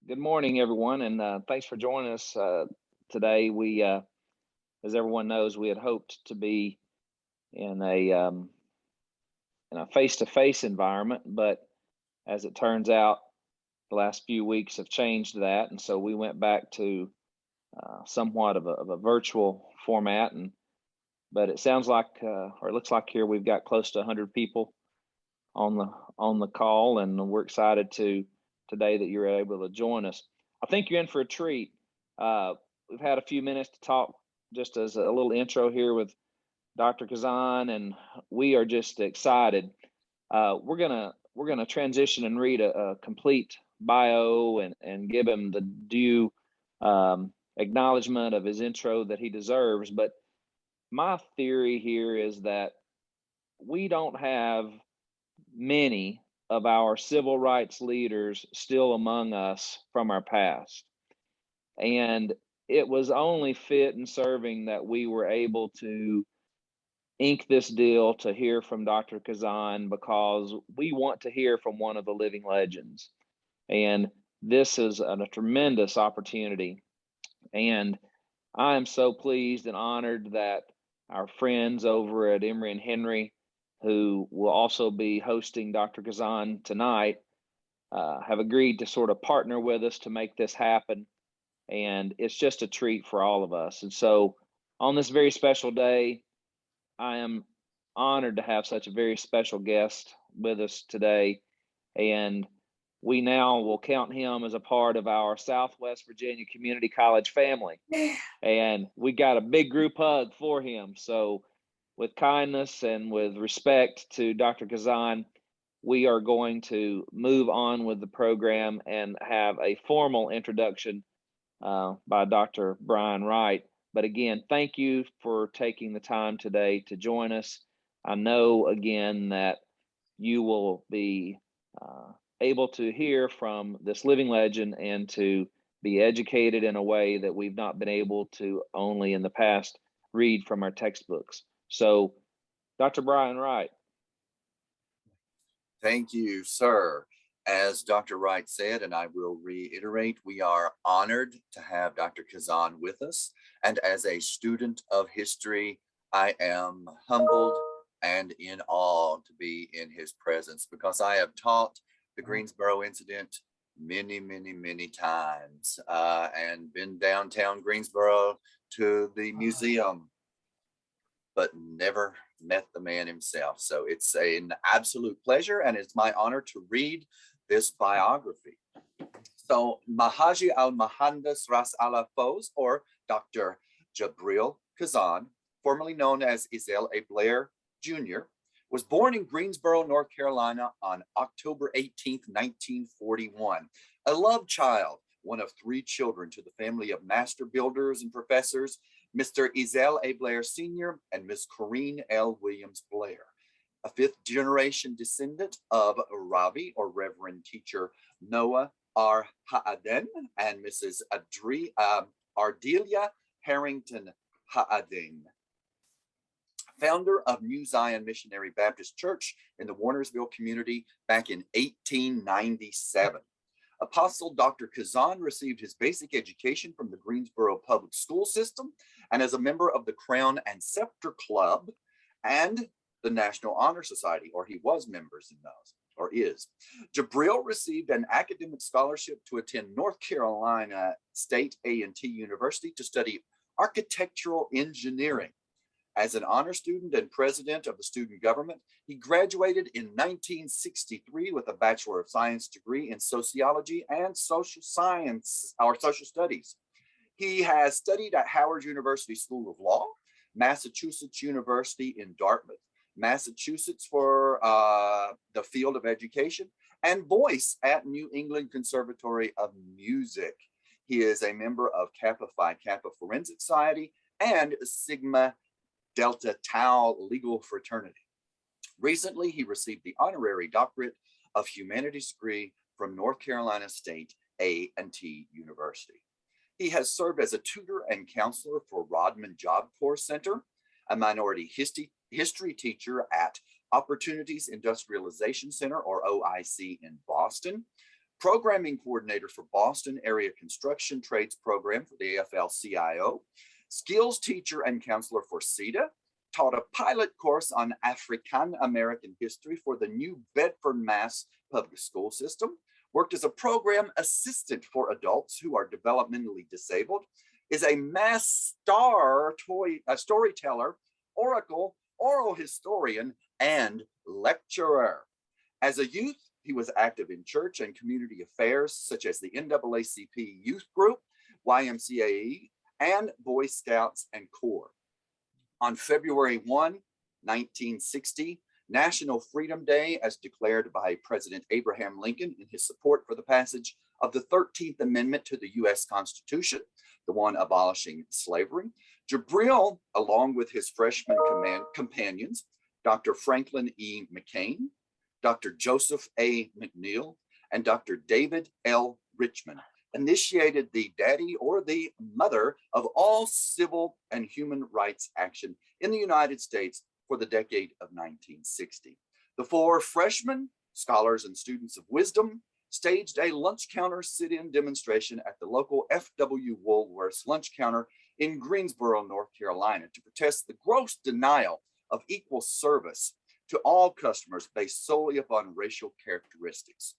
Good morning, everyone, and thanks for joining us today. As everyone knows, we had hoped to be in a face-to-face environment, but as it turns out, the last few weeks have changed that, and so we went back to somewhat of a virtual format. But it sounds like, or it looks like here we've got close to 100 people on the call, and we're excited today that you're able to join us. I think you're in for a treat. We've had a few minutes to talk just as a little intro here with Dr. Kazan, and we are just excited. We're gonna transition and read a complete bio and give him the due acknowledgement of his intro that he deserves. But my theory here is that we don't have many of our civil rights leaders still among us from our past. And it was only fit and serving that we were able to ink this deal to hear from Dr. Kazan, because we want to hear from one of the living legends. And this is a tremendous opportunity. And I am so pleased and honored that our friends over at Emory and Henry, who will also be hosting Dr. Kazan tonight, have agreed to sort of partner with us to make this happen. And it's just a treat for all of us. And so on this very special day, I am honored to have such a very special guest with us today. And we now will count him as a part of our Southwest Virginia Community College family. And we got a big group hug for him. So with kindness and with respect to Dr. Kazan, we are going to move on with the program and have a formal introduction by Dr. Brian Wright. But again, thank you for taking the time today to join us. I know, again, that you will be able to hear from this living legend and to be educated in a way that we've not been able to only in the past read from our textbooks. So, Dr. Brian Wright. Thank you, sir. As Dr. Wright said, and I will reiterate, we are honored to have Dr. Kazan with us. And as a student of history, I am humbled and in awe to be in his presence, because I have taught the Greensboro incident many, many, many times and been downtown Greensboro to the museum, but never met the man himself. So it's an absolute pleasure, and it's my honor to read this biography. So Mahaji al-Mahandas Ras Ala Foz, or Dr. Jibreel Khazan, formerly known as Ezel A. Blair Jr., was born in Greensboro, North Carolina on October 18th, 1941. A love child, one of three children to the family of master builders and professors, Mr. Ezel A. Blair Sr. and Miss Corrine L. Williams Blair, a fifth generation descendant of Ravi, or Reverend Teacher Noah R. Ha'aden, and Mrs. Ardelia Harrington Ha'aden, founder of New Zion Missionary Baptist Church in the Warnersville community back in 1897. Apostle Dr. Kazan received his basic education from the Greensboro Public School System and as a member of the Crown and Scepter Club and the National Honor Society, or he was members in those, or is. Jibreel received an academic scholarship to attend North Carolina State A&T University to study architectural engineering. As an honor student and president of the student government, he graduated in 1963 with a Bachelor of Science degree in sociology and social science, or social studies. He has studied at Howard University School of Law, Massachusetts University in Dartmouth, Massachusetts for the field of education, and voice at New England Conservatory of Music. He is a member of Kappa Phi Kappa Forensic Society and Sigma Delta Tau legal fraternity. Recently, he received the honorary doctorate of humanities degree from North Carolina State A&T University. He has served as a tutor and counselor for Rodman Job Corps Center, a minority history teacher at Opportunities Industrialization Center, or OIC, in Boston, programming coordinator for Boston Area Construction Trades Program for the AFL-CIO, skills teacher and counselor for CETA, taught a pilot course on African American history for the New Bedford, Mass. Public school system, worked as a program assistant for adults who are developmentally disabled, is a mass storyteller, oral historian, and lecturer. As a youth, he was active in church and community affairs such as the NAACP Youth Group, YMCA, and Boy Scouts and Corps. On February 1, 1960, National Freedom Day, as declared by President Abraham Lincoln in his support for the passage of the 13th Amendment to the U.S. Constitution, the one abolishing slavery, Jibreel, along with his freshman companions, Dr. Franklin E. McCain, Dr. Joseph A. McNeil, and Dr. David L. Richmond, initiated the daddy or the mother of all civil and human rights action in the United States for the decade of 1960. The four freshmen, scholars and students of wisdom, staged a lunch counter sit-in demonstration at the local F.W. Woolworth's lunch counter in Greensboro, North Carolina, to protest the gross denial of equal service to all customers based solely upon racial characteristics.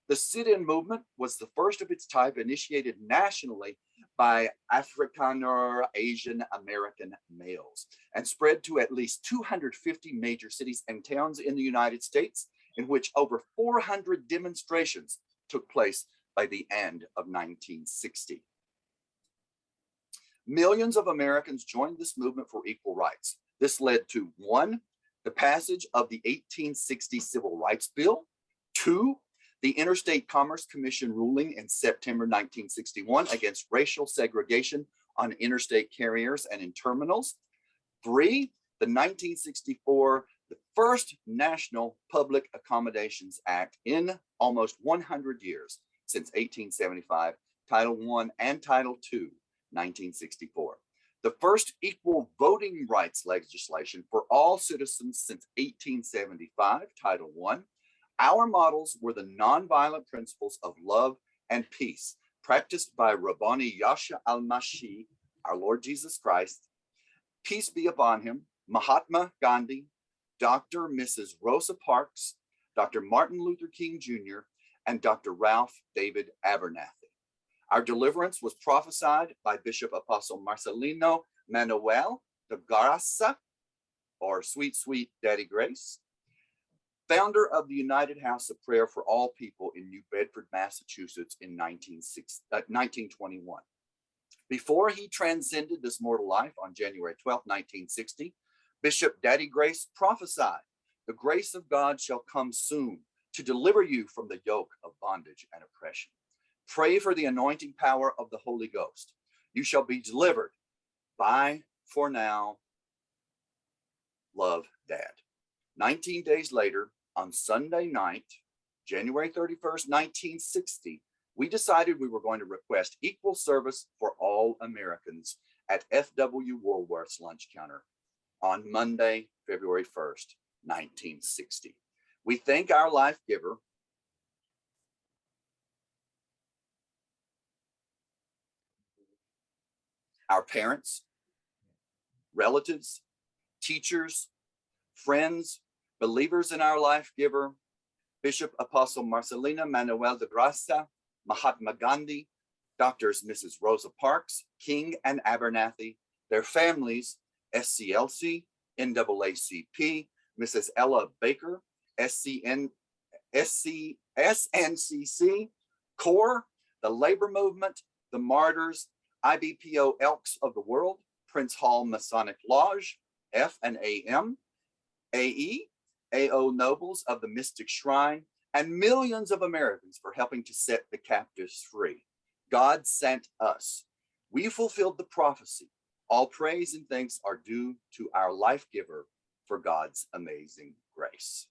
The sit-in movement was the first of its type initiated nationally by Afrikaner Asian American males and spread to at least 250 major cities and towns in the United States, in which over 400 demonstrations took place by the end of 1960. Millions of Americans joined this movement for equal rights. This led to 1, the passage of the 1860 Civil Rights Bill, 2, the Interstate Commerce Commission ruling in September 1961 against racial segregation on interstate carriers and in terminals, 3, the 1964, the first National Public Accommodations Act in almost 100 years since 1875, Title I and Title II, 1964. The first equal voting rights legislation for all citizens since 1875, Title I. Our models were the nonviolent principles of love and peace practiced by Rabbani Yasha al-Masih, our Lord Jesus Christ, peace be upon him, Mahatma Gandhi, Dr. Mrs. Rosa Parks, Dr. Martin Luther King Jr., and Dr. Ralph David Abernathy. Our deliverance was prophesied by Bishop Apostle Marcelino Manuel de Garza, or Sweet, Sweet Daddy Grace, founder of the United House of Prayer for All People in New Bedford, Massachusetts in 1921. Before he transcended this mortal life on January 12, 1960, Bishop Daddy Grace prophesied, "The grace of God shall come soon to deliver you from the yoke of bondage and oppression. Pray for the anointing power of the Holy Ghost. You shall be delivered. Bye for now. Love, Dad." 19 days later, on Sunday night, January 31st, 1960, we decided we were going to request equal service for all Americans at F.W. Woolworth's lunch counter on Monday, February 1st, 1960. We thank our life giver, our parents, relatives, teachers, friends, believers in our life giver, Bishop Apostle Marcelina Manuel de Graça, Mahatma Gandhi, Doctors Mrs. Rosa Parks, King and Abernathy, their families, SCLC, NAACP, Mrs. Ella Baker, SNCC, CORE, the Labor Movement, the Martyrs, IBPO Elks of the World, Prince Hall Masonic Lodge, F and AM, AE, AO Nobles of the Mystic Shrine, and millions of Americans for helping to set the captives free. God sent us. We fulfilled the prophecy. All praise and thanks are due to our life giver for God's amazing grace.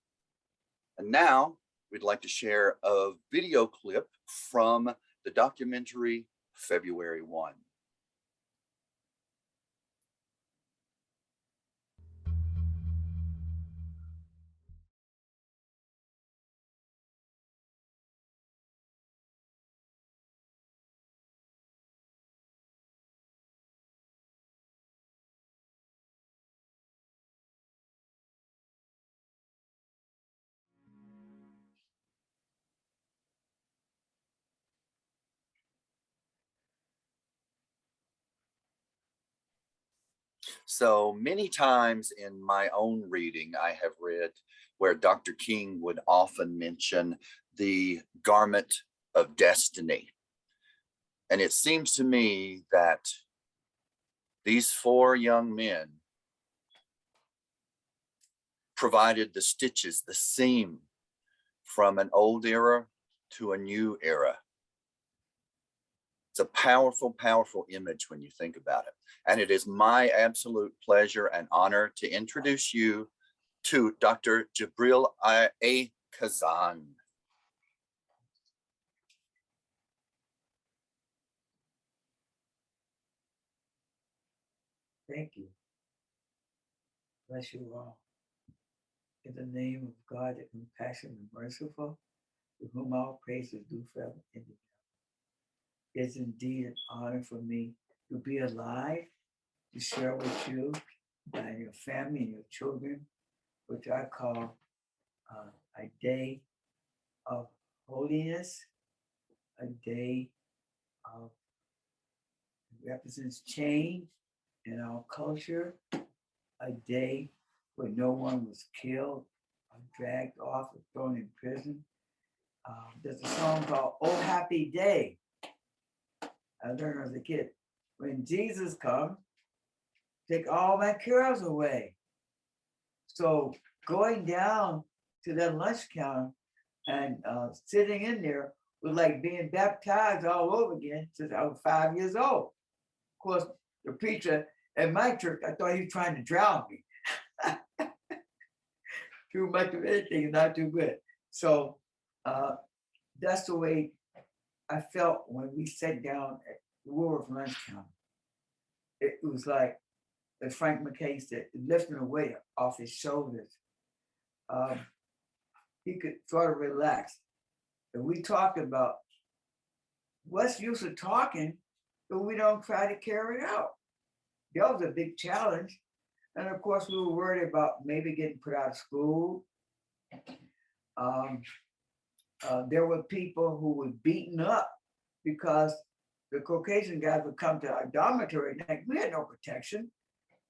And now we'd like to share a video clip from the documentary February 1. So many times in my own reading, I have read where Dr. King would often mention the garment of destiny. And it seems to me that these four young men provided the stitches, the seam from an old era to a new era. It's a powerful, powerful image when you think about it. And it is my absolute pleasure and honor to introduce you to Dr. Jibreel A. Khazan. Thank you. Bless you all. In the name of God, the compassionate and merciful, to whom all praise is due forever. It's indeed an honor for me to be alive, to share with you and your family and your children, which I call a day of holiness, a day of represents change in our culture, a day where no one was killed or dragged off or thrown in prison. There's a song called "Oh Happy Day." I learned as a kid. When Jesus comes, take all my cares away. So going down to that lunch counter and sitting in there was like being baptized all over again since I was 5 years old. Of course, the preacher at my church, I thought he was trying to drown me. Too much of anything is not too good. So that's the way I felt when we sat down at the Woolworth lunch counter. It was like, as Frank McKay said, lifting a weight off his shoulders. He could sort of relax. And we talked about what's use of talking if we don't try to carry it out. That was a big challenge. And of course, we were worried about maybe getting put out of school. There were people who were beaten up because the Caucasian guys would come to our dormitory and we had no protection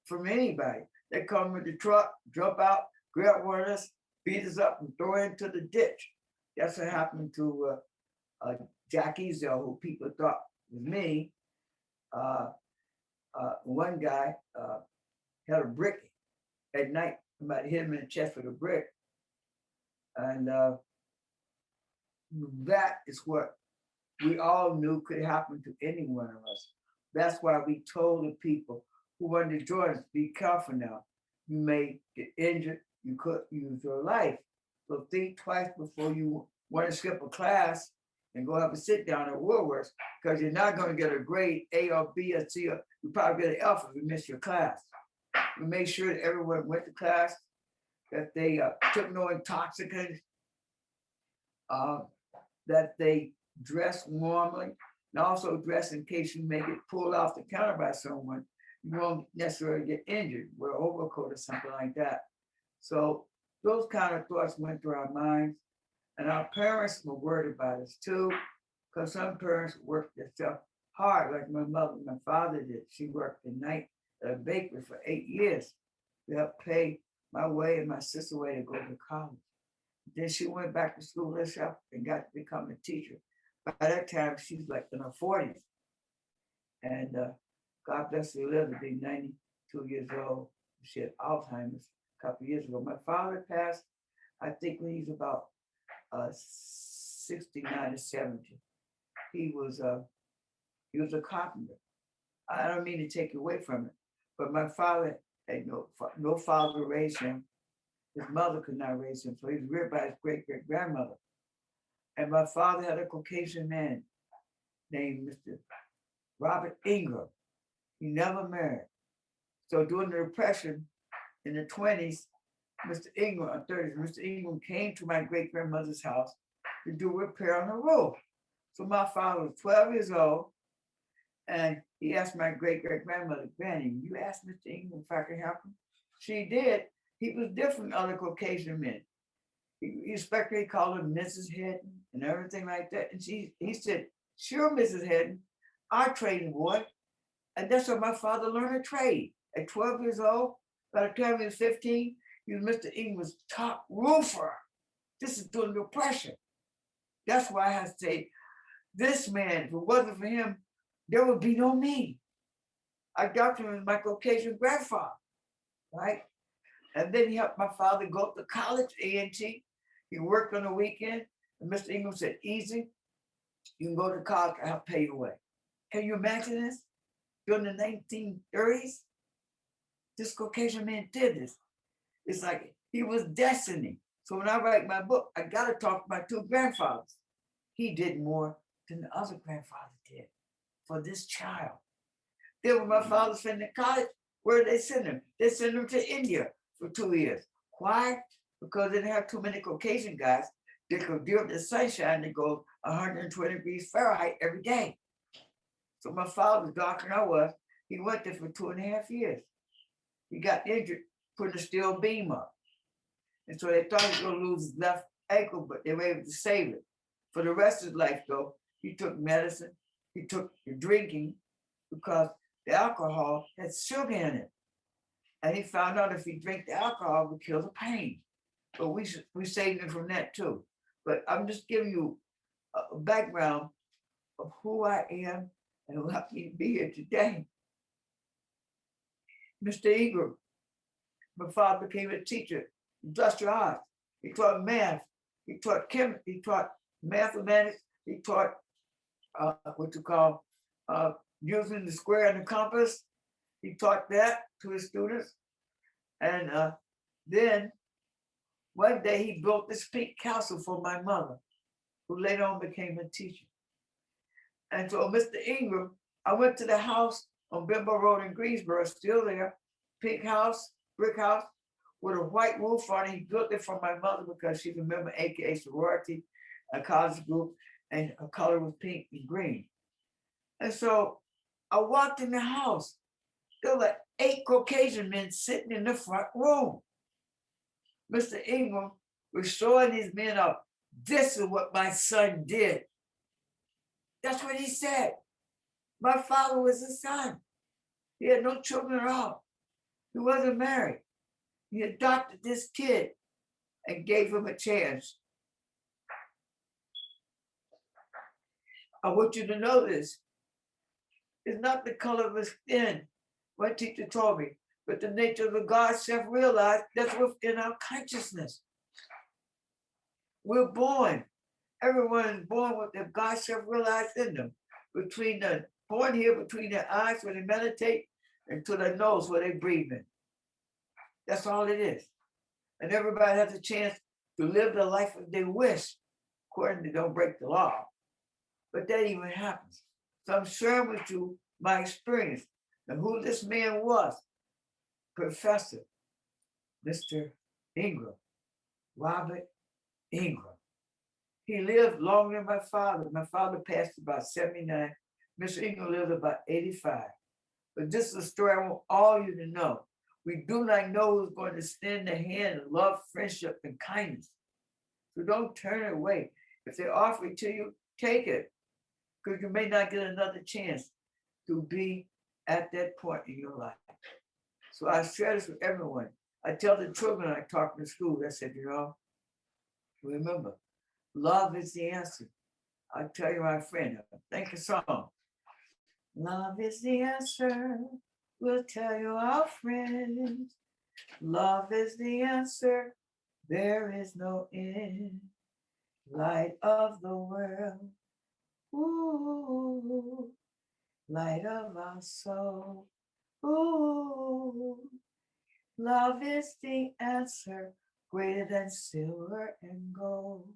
from anybody. They come with the truck, jump out, grab one of us, beat us up, and throw it into the ditch. That's what happened to Jack Ezel, who people thought was me. One guy had a brick at night. Somebody hit him in the chest with a brick. And that is what we all knew could happen to any one of us. That's why we told the people who wanted to join us, be careful now. You may get injured, you could use your life. So think twice before you want to skip a class and go have a sit down at Woolworths, because you're not going to get a grade A or B or C, or you probably get an F if you miss your class. We made sure that everyone went to class, that they took no intoxicants, that they dress warmly, and also dress in case you may get pulled off the counter by someone. You won't necessarily get injured, wear an overcoat or something like that. So those kind of thoughts went through our minds. And our parents were worried about us too, because some parents worked themselves hard, like my mother, my father did. She worked the night at a bakery for 8 years to help pay my way and my sister way to go to college. Then she went back to school herself and got to become a teacher. By that time, she's like in her 40s. And God bless her, lived to be 92 years old. She had Alzheimer's a couple of years ago. My father passed, I think, when he was about 69 or 70. He was a carpenter. I don't mean to take away from it, but my father had no father to raise him. His mother could not raise him, so he was reared by his great-great-grandmother. And my father had a Caucasian man named Mr. Robert Ingram. He never married. So during the Depression in the 20s, Mr. Ingram, 30s, Mr. Ingram came to my great-grandmother's house to do repair on the roof. So my father was 12 years old, and he asked my great-great-grandmother, Granny, you asked Mr. Ingram if I could help him? She did. He was different than other Caucasian men. He respectfully called her Mrs. Hedden and everything like that. And he said, sure, Mrs. Hedden, I'll train the boy. And that's how my father learned a trade. At 12 years old, by the time he was 15, he was Mr. Ingram's top roofer. This is during the Depression. That's why I say, this man, if it wasn't for him, there would be no me. I adopted him as my Caucasian grandfather, right? And then he helped my father go to college, A&T. He worked on the weekend, and Mr. Ingram said, easy, you can go to college, I'll pay you away. Can you imagine this? During the 1930s, this Caucasian man did this. It's like he was destiny. So when I write my book, I gotta talk to my two grandfathers. He did more than the other grandfather did for this child. Then when my father sent him to college, where did they send him? They sent him to India for 2 years. Why? Because they didn't have too many Caucasian guys that could deal with the sunshine that goes 120 degrees Fahrenheit every day. So my father was darker than I was. He went there for 2.5 years. He got injured putting a steel beam up. And so they thought he was going to lose his left ankle, but they were able to save it. For the rest of his life, though, he took medicine, he took drinking, because the alcohol had sugar in it. And he found out if he drank the alcohol, it would kill the pain. But we saved him from that too. But I'm just giving you a background of who I am and who helped me to be here today. Mr. Ingram, my father became a teacher, industrial arts. He taught math, he taught chemistry, he taught mathematics, he taught what you call using the square and the compass. He taught that to his students. And then one day he built this pink castle for my mother, who later on became a teacher. And so Mr. Ingram, I went to the house on Bimbo Road in Greensboro, still there, pink house, brick house, with a white roof on it. He built it for my mother because she's a member of AKA sorority, a college group, and her color was pink and green. And so I walked in the house. There were like 8 Caucasian men sitting in the front room. Mr. Ingram was showing these men up. This is what my son did. That's what he said. My father was his son. He had no children at all. He wasn't married. He adopted this kid and gave him a chance. I want you to know this. It's not the color of his skin, my teacher told me, but the nature of the God self-realized that's within our consciousness. We're born. Everyone is born with the God self-realized in them. Born here between their eyes where they meditate and to their nose where they breathe in. That's all it is. And everybody has a chance to live the life that they wish, according to don't break the law. But that even happens. So I'm sharing with you my experience and who this man was. Professor Mr. Ingram, Robert Ingram. He lived longer than my father. My father passed about 79. Mr. Ingram lived about 85. But this is a story I want all you to know. We do not know who's going to extend the hand of love, friendship, and kindness. So don't turn it away. If they offer it to you, take it. Because you may not get another chance to be at that point in your life. So I share this with everyone. I tell the children I talk to school, I said, remember, love is the answer. I'll tell you, my friend, think a song. Love is the answer. We'll tell you, our friends. Love is the answer. There is no end. Light of the world. Ooh, light of our soul. Ooh, love is the answer, greater than silver and gold.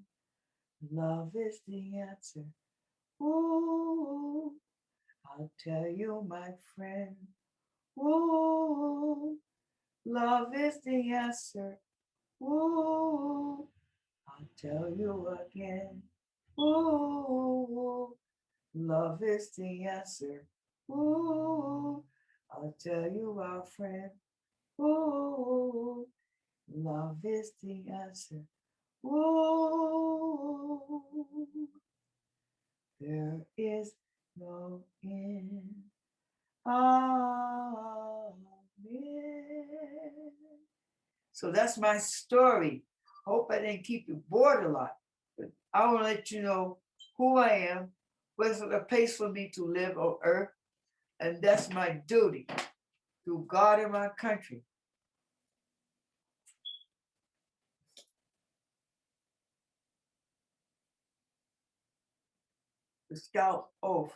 Love is the answer. Ooh, I'll tell you, my friend. Ooh, love is the answer. Ooh, I'll tell you again. Ooh, love is the answer. Ooh, I'll tell you, our friend. Ooh, love is the answer. Ooh, there is no end. Amen. So that's my story. Hope I didn't keep you bored a lot, but I want to let you know who I am, what's a place for me to live on earth, and that's my duty to God and my country. The Scout oath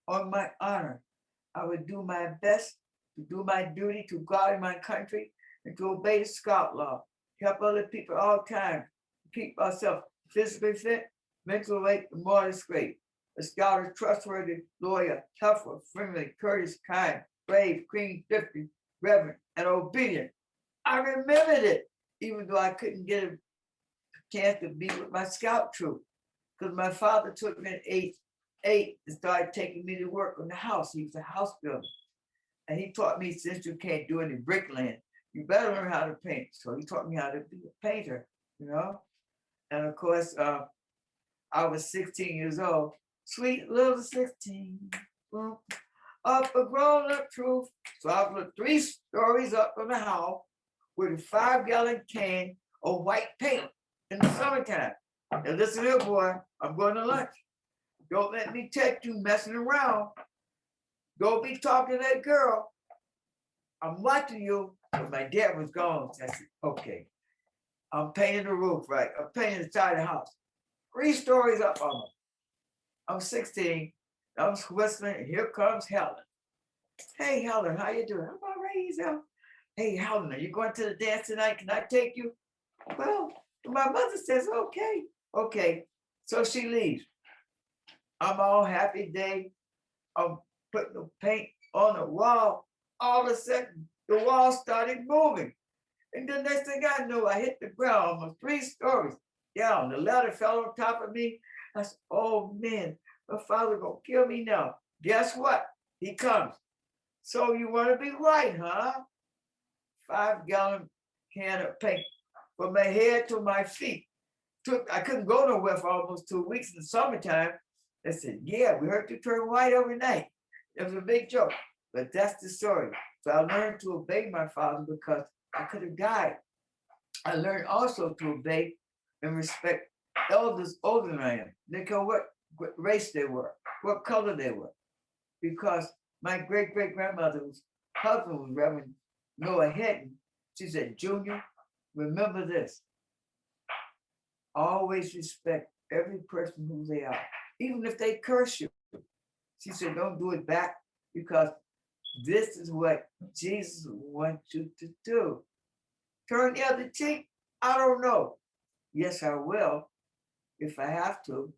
on my honor. I would do my best to do my duty to God and my country and to obey the Scout law, help other people all the time, keep ourselves physically fit, mentally awake, and morally straight. A Scout is trustworthy, loyal, helpful, friendly, courteous, kind, brave, clean, thrifty, reverent, and obedient. I remembered it, even though I couldn't get a chance to be with my Scout troop, because my father took me at age 8 and started taking me to work on the house. He was a house builder. And he taught me, since you can't do any bricklaying, you better learn how to paint. So he taught me how to be a painter, you know? And of course, I was 16 years old, sweet little 16, up a grown up truth. So I was 3 stories up from the house with a 5-gallon can of white paint in the summertime. And listen here, boy, I'm going to lunch. Don't let me catch you messing around. Don't be talking to that girl. I'm watching you. But my dad was gone. I said, okay. I'm painting the roof, right? I'm painting the side of the house. 3 stories up on them. I'm 16. I'm whistling, and here comes Helen. Hey, Helen, how you doing? I'm all right, Giselle. Hey, Helen, are you going to the dance tonight? Can I take you? Well, my mother says, okay. Okay. So she leaves. I'm all happy day. I'm putting the paint on the wall. All of a sudden, the wall started moving. And the next thing I knew, I hit the ground almost 3 stories down. The ladder fell on top of me. I said, oh man, my father gonna kill me now. Guess what? He comes. So you want to be right, huh? 5-gallon can of paint from my head to my feet. I couldn't go nowhere for almost 2 weeks in the summertime. They said, yeah, we heard you turn white overnight. It was a big joke, but that's the story. So I learned to obey my father because I could have died. I learned also to obey and respect elders older than I am. They care what race they were, what color they were. Because my great-great-grandmother's husband was Reverend Noah Hedden. She said, Junior, remember this. Always respect every person who they are, even if they curse you. She said, don't do it back because this is what Jesus wants you to do. Turn the other cheek? I don't know. Yes, I will. If I have to,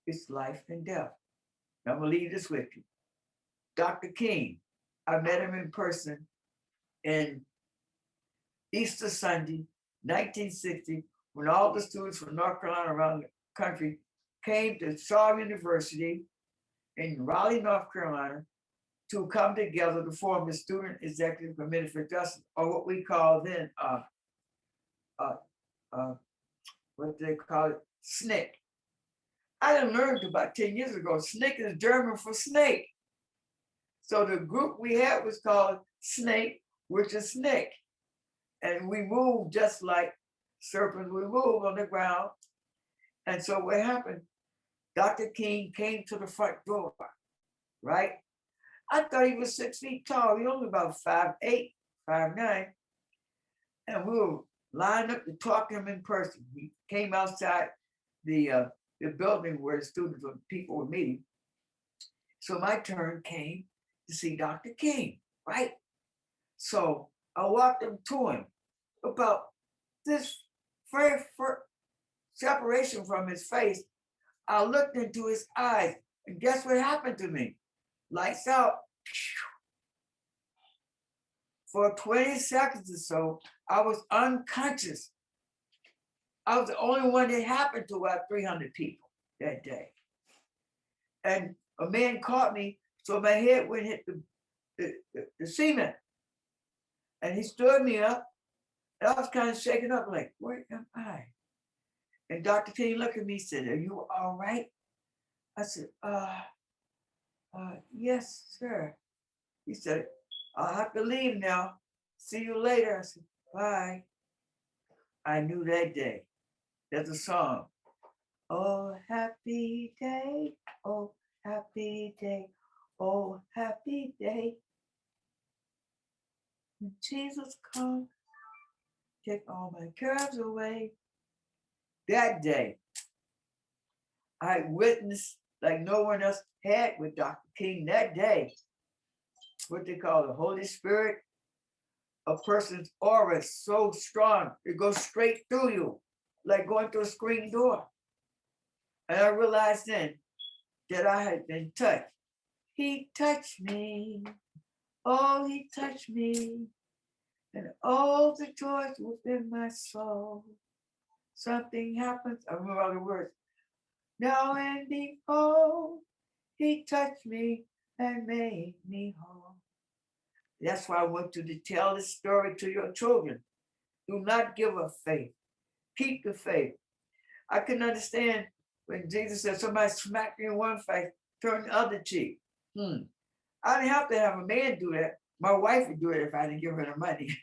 it's life and death. I'm going to leave this with you. Dr. King, I met him in person in Easter Sunday, 1960, when all the students from North Carolina around the country came to Shaw University in Raleigh, North Carolina, to come together to form the Student Executive Committee for Justice, or what we call then, what they call it, SNCC. I done learned about 10 years ago, SNCC is German for snake. So the group we had was called Snake, which is snake. And we moved just like serpents, we move on the ground. And so what happened, Dr. King came to the front door, right? I thought he was 6 feet tall. He only about 5'8", 5'9". And we were lined up to talk to him in person. He came outside the building where the students and people were meeting. So my turn came to see Dr. King, right? So I walked up to him about this very first separation from his face. I looked into his eyes, and guess what happened to me? Lights out. For 20 seconds or so, I was unconscious. I was the only one that happened to about 300 people that day. And a man caught me, so my head went hit the cement. And he stood me up, and I was kind of shaken up, like, where am I? And Dr. King looked at me and said, are you all right? I said, yes, sir. He said, I'll have to leave now. See you later. I said, bye. I knew that day. That's a song. Oh, happy day. Oh, happy day. Oh, happy day. When Jesus comes, take all my cares away. That day, I witnessed like no one else had with Dr. King that day. What they call the Holy Spirit. A person's aura is so strong, it goes straight through you, like going through a screen door. And I realized then that I had been touched. He touched me. Oh, he touched me. And all the joys within my soul. Something happens. I remember all the words. Now and behold, he touched me and made me whole. That's why I want you to tell this story to your children. Do not give up faith. Keep the faith. I can understand when Jesus said, somebody smacked me in one face, turn the other cheek. I didn't have to have a man do that. My wife would do it if I didn't give her the money.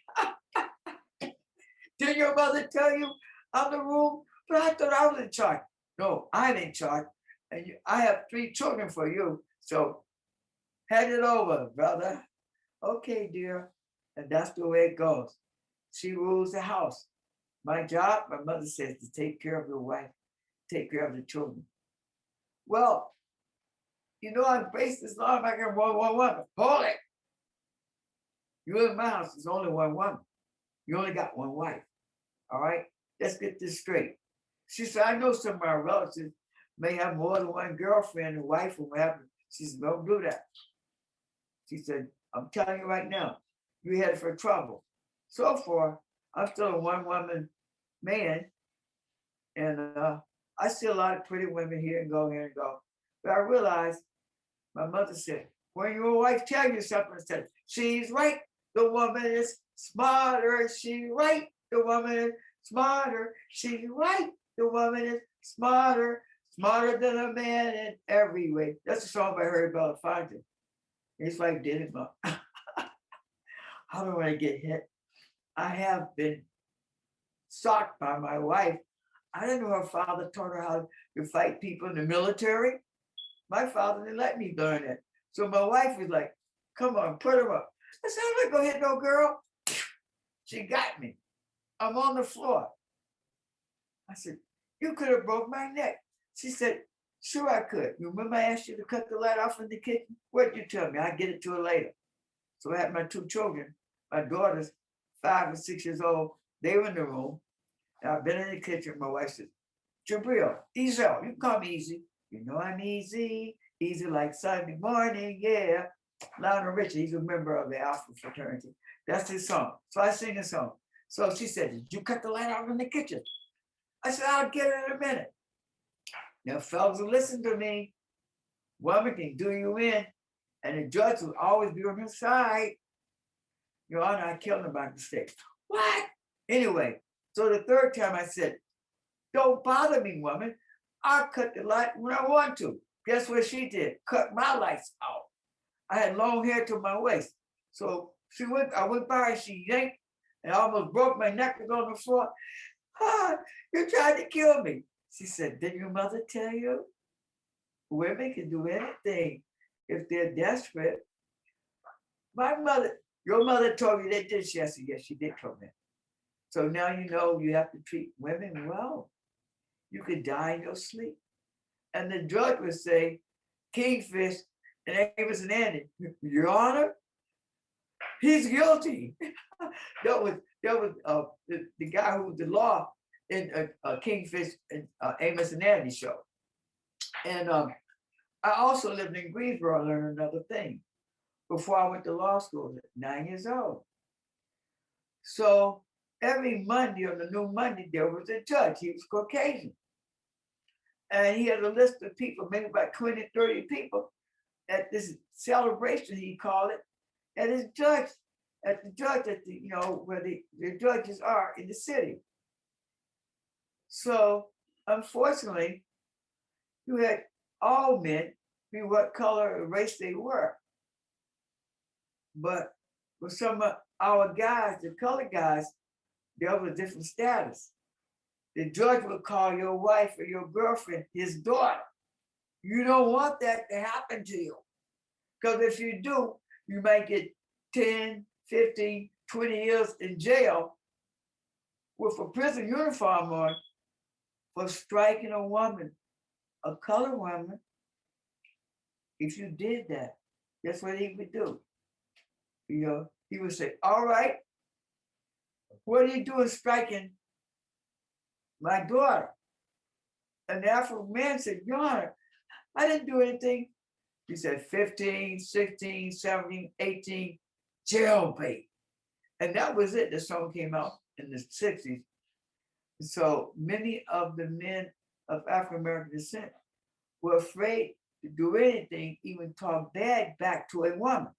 Did your mother tell you I'm the room? But I thought I was in charge. No, I'm in charge. And I have 3 children for you. So hand it over, brother. Okay, dear. And that's the way it goes. She rules the house. My job, my mother says, to take care of the wife, take care of the children. Well, you know, I embrace this law. I got one woman. Hold it. You in my house, there's only one woman. You only got one wife. All right? Let's get this straight. She said, I know some of my relatives may have more than one girlfriend and wife or whatever. She said, don't do that. She said, I'm telling you right now, you're headed for trouble. So far, I'm still a one-woman man. And I see a lot of pretty women here and go. But I realized, my mother said, when your wife tells you something, said, she's right. The woman is smarter. She's right. The woman is smarter. She's right. The woman is smarter. Smarter than a man in every way. That's a song by Belafonte. It's like did it, but I don't want to get hit. I have been shocked by my wife. I didn't know her father taught her how to fight people in the military. My father didn't let me learn it. So my wife was like, come on, put her up. I said, I'm not gonna hit no girl. She got me. I'm on the floor. I said, you could have broke my neck. She said, sure I could. You remember I asked you to cut the light off in the kitchen? What'd you tell me? I'll get it to her later. So I had my 2 children, my daughters, 5 and 6 years old. They were in the room. And I've been in the kitchen. My wife said, Jibreel, easy out. You can call me easy. You know I'm easy. Easy like Sunday morning, yeah. Lionel Richie, he's a member of the Alpha fraternity. That's his song. So I sing a song. So she said, did you cut the light off in the kitchen? I said, I'll get it in a minute. Now, fellas will listen to me. Woman can do you in, and the judge will always be on his side. Your Honor, I killed him by mistake. What? Anyway, so the 3rd time I said, don't bother me, woman. I'll cut the light when I want to. Guess what she did? Cut my lights out. I had long hair to my waist. So I went by and she yanked and I almost broke my neck on the floor. You tried to kill me. She said, didn't your mother tell you? Women can do anything if they're desperate. Your mother told you that, did she? I said, yes, she did tell me. So now you know you have to treat women well. You could die in your sleep. And the judge would say, Kingfish and Amos and Andy, Your Honor, he's guilty. that was the guy who was the law in Kingfish and Amos and Andy show. And I also lived in Greensboro. I learned another thing before I went to law school at 9 years old. So every Monday, on the new Monday, there was a judge. He was Caucasian. And he had a list of people, maybe about 20, 30 people at this celebration, he called it, at the judge at the, you know, where the judges are in the city. So unfortunately, you had all men, be what color or race they were. But for some our guys, the colored guys, they have a different status. The judge would call your wife or your girlfriend his daughter. You don't want that to happen to you. Because if you do, you might get 10, 15, 20 years in jail with a prison uniform on for striking a woman, a colored woman. If you did that, that's what he would do. You know, he would say, all right, what are you doing striking my daughter? And the African man said, Your Honor, I didn't do anything. He said 15, 16, 17, 18, jailbait. And that was it. The song came out in the 60s. So many of the men of African American descent were afraid to do anything, even talk bad back to a woman.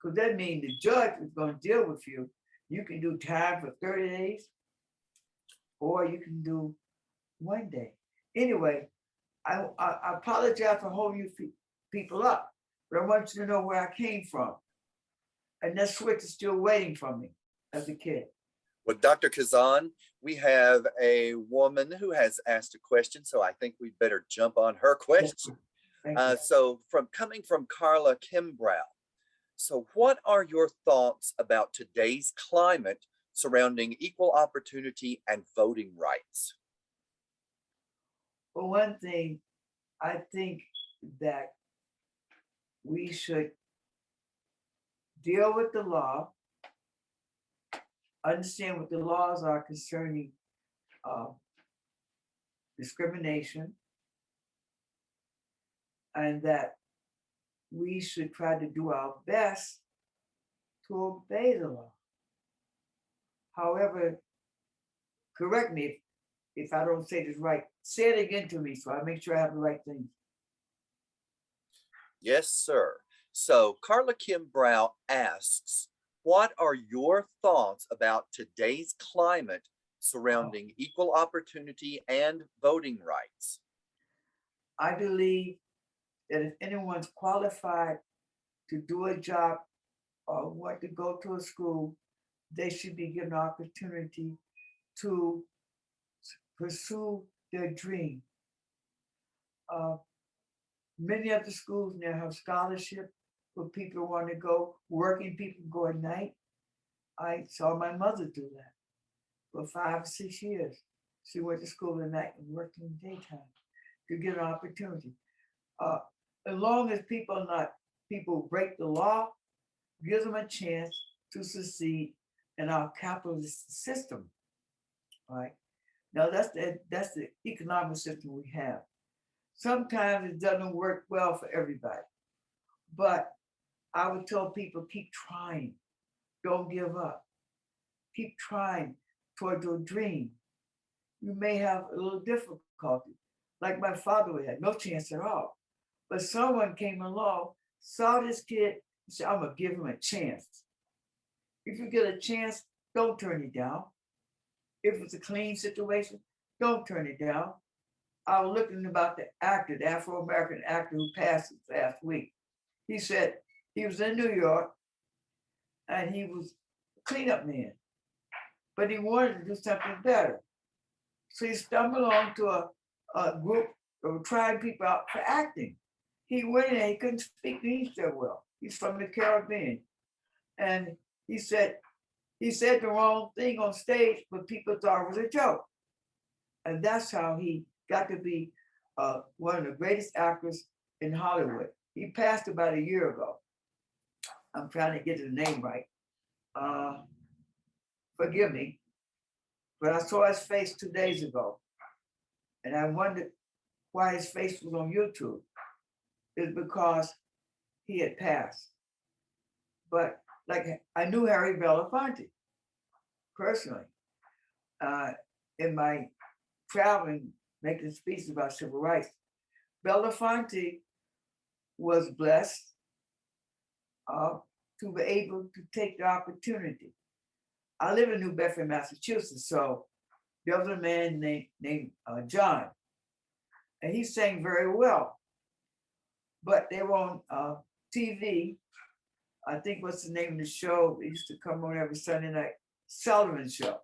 Because that means the judge is going to deal with you. You can do time for 30 days, or you can do 1 day. Anyway, I apologize for holding you people up, but I want you to know where I came from. And that switch is still waiting for me as a kid. Well, Dr. Kazan, we have a woman who has asked a question, so I think we better jump on her question. So coming from Carla Kimbrow. So what are your thoughts about today's climate surrounding equal opportunity and voting rights? For one thing, I think that we should deal with the law, understand what the laws are concerning discrimination, and that we should try to do our best to obey the law. However, correct me if I don't say this right. Say it again to me so I make sure I have the right thing. Yes, sir. So Carla Kimbrow asks, what are your thoughts about today's climate surrounding equal opportunity and voting rights? I believe that if anyone's qualified to do a job or want to go to a school, they should be given an opportunity to pursue their dream. Many of the schools now have scholarships for people who want to go, working people go at night. I saw my mother do that for 5 or 6 years. She went to school at night and worked in the daytime to get an opportunity. As long as people break the law, gives them a chance to succeed in our capitalist system. All right. Now that's the economic system we have. Sometimes it doesn't work well for everybody, but I would tell people keep trying, don't give up, keep trying toward your dream. You may have a little difficulty, like my father had no chance at all, but someone came along, saw this kid, and said, I'm gonna give him a chance. If you get a chance, don't turn it down. If it's a clean situation, don't turn it down. I was looking about the actor, the Afro-American actor who passed last week. He said he was in New York and he was a cleanup man, but he wanted to do something better. So he stumbled onto a group that were trying people out for acting. He went in and he couldn't speak English that well. He's from the Caribbean. And he said the wrong thing on stage, but people thought it was a joke. And that's how he got to be one of the greatest actors in Hollywood. He passed about a year ago. I'm trying to get his name right. Forgive me, but I saw his face 2 days ago. And I wondered why his face was on YouTube. It's because he had passed. But like I knew Harry Belafonte personally. In my traveling, making speeches about civil rights, Belafonte was blessed to be able to take the opportunity. I live in New Bedford, Massachusetts, so there was a man named John, and he sang very well. But they were on TV, I think what's the name of the show? It used to come on every Sunday night, Sullivan Show.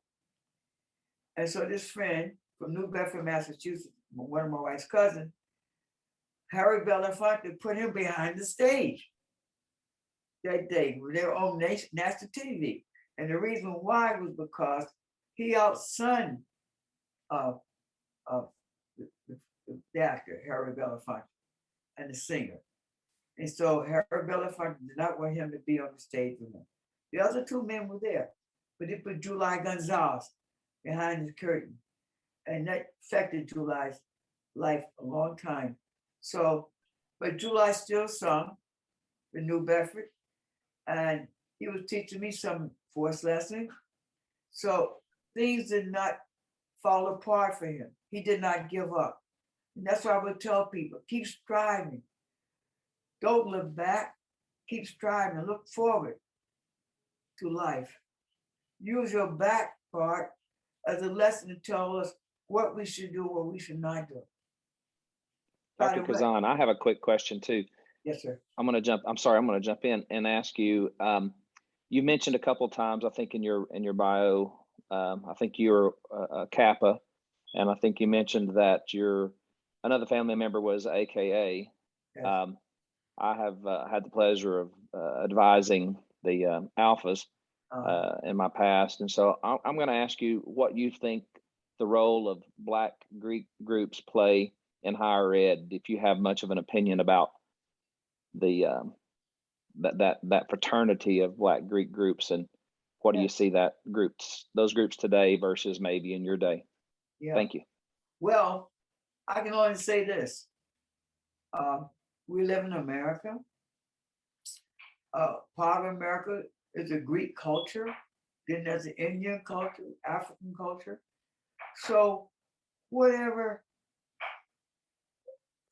And so this friend from New Bedford, Massachusetts, one of my wife's cousins, Harry Belafonte, put him behind the stage that day with their own national TV. And the reason why was because he outsunned uh, the actor, Harry Belafonte, and the singer. And so Harry Belafonte did not want him to be on the stage with him. The other two men were there, but they put July Gonzalez behind the curtain. And that affected July's life a long time. So, but July still sung in New Bedford, and he was teaching me some voice lessons. So things did not fall apart for him. He did not give up. And that's why I would tell people, keep striving. Don't look back, keep striving, look forward to life. Use your back part as a lesson to tell us what we should do, what we should not do. Dr. Kazan, I have a quick question too. Yes, sir. I'm going to jump in and ask you, you mentioned a couple of times, I think in your bio, I think you're a Kappa, and I think you mentioned that another family member was AKA. Yes. I have had the pleasure of advising the Alphas in my past. And so I'm going to ask you what you think the role of Black Greek groups play in higher ed, if you have much of an opinion about the that fraternity of Black Greek groups, and what do you see those groups today versus maybe in your day? Yeah. Thank you. Well, I can only say this. We live in America. Part of America is a Greek culture. Then there's an Indian culture, African culture. So whatever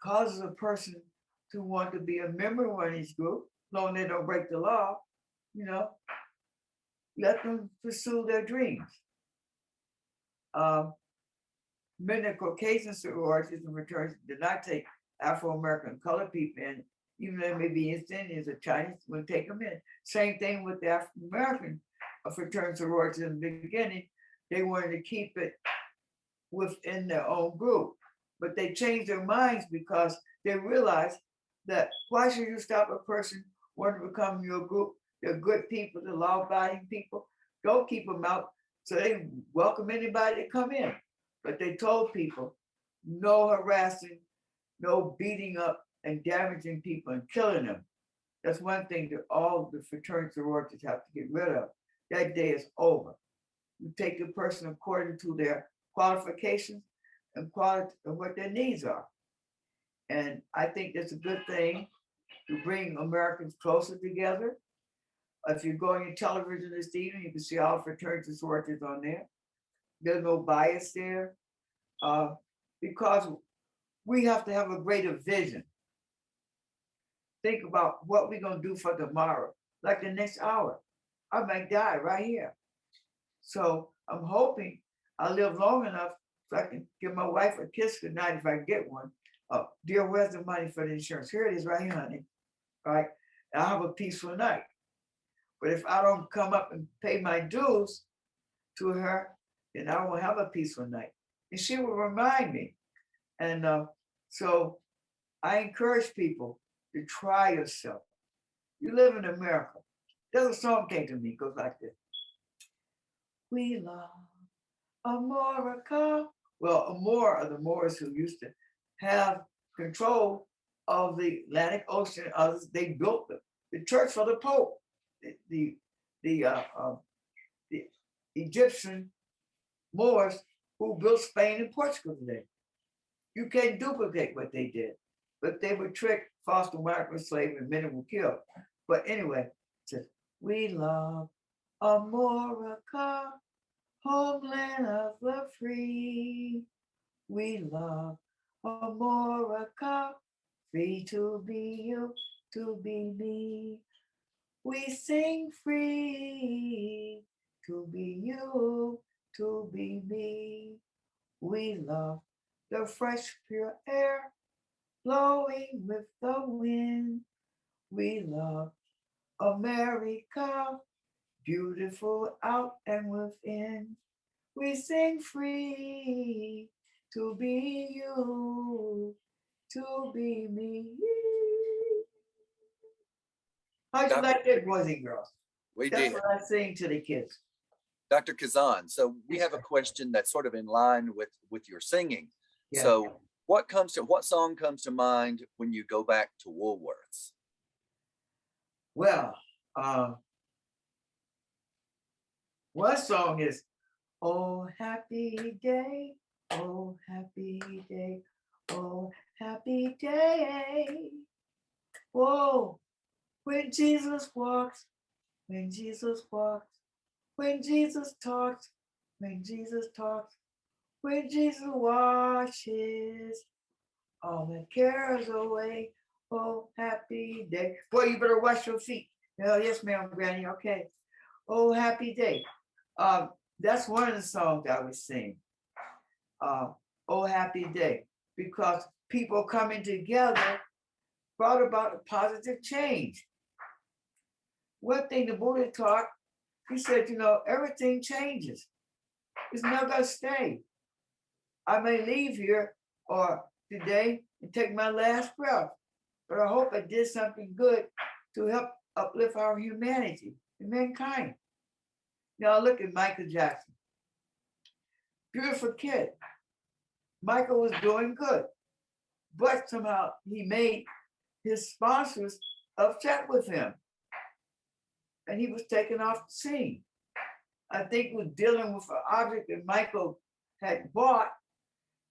causes a person to want to be a member of one of these groups, as long as they don't break the law, let them pursue their dreams. Many Caucasian sororities and fraternities did not take Afro-American colored people in, even though they may be East Indians or Chinese, would take them in. Same thing with the African-American fraternity sororities in the beginning. They wanted to keep it within their own group, but they changed their minds because they realized that why should you stop a person wanting to become your group? They're good people, they're law-abiding people. Don't keep them out. So they welcome anybody to come in. But they told people, no harassing, no beating up and damaging people and killing them. That's one thing that all the fraternity sororities have to get rid of. That day is over. You take the person according to their qualifications and quality of what their needs are. And I think that's a good thing to bring Americans closer together. If you're going to television this evening, you can see all fraternity sororities on there. There's no bias there because we have to have a greater vision. Think about what we're going to do for tomorrow, like the next hour. I might die right here. So I'm hoping I live long enough so I can give my wife a kiss goodnight if I get one. Dear, where's the money for the insurance? Here it is right here, honey. All right. And I'll have a peaceful night. But if I don't come up and pay my dues to her, then I won't have a peaceful night. And she will remind me. And so I encourage people to try yourself. You live in America. There's a song came to me, it goes like this. We love America. Well, Amor are the Moors who used to have control of the Atlantic Ocean. Others, they built the church for the Pope. The Egyptian Moors who built Spain and Portugal today. You can't duplicate what they did, but they would trick, foster migrant slaves, and many were killed. But anyway, it says, we love America, homeland of the free. We love America, free to be you, to be me. We sing free to be you, to be me. We love the fresh, pure air blowing with the wind. We love America, beautiful out and within. We sing free to be you, to be me. How'd you like that, boys and girls? We That's did. what I sing to the kids. Dr. Kazan, so we have a question that's sort of in line with your singing. Yeah. So what song comes to mind when you go back to Woolworths? Well, one song is "Oh Happy Day, oh happy day, oh happy day." Whoa, when Jesus walks, when Jesus walks, when Jesus talks, when Jesus talks, when Jesus washes all the cares away. Oh, happy day. Boy, you better wash your feet. Oh, yes, ma'am, Granny. Okay. Oh, happy day. That's one of the songs I would sing. Oh, happy day. Because people coming together brought about a positive change. One thing the Buddha taught, he said, everything changes. It's not going to stay. I may leave here or today and take my last breath, but I hope I did something good to help uplift our humanity and mankind. Now look at Michael Jackson. Beautiful kid. Michael was doing good, but somehow he made his sponsors upset with him, and he was taken off the scene. I think he was dealing with an object that Michael had bought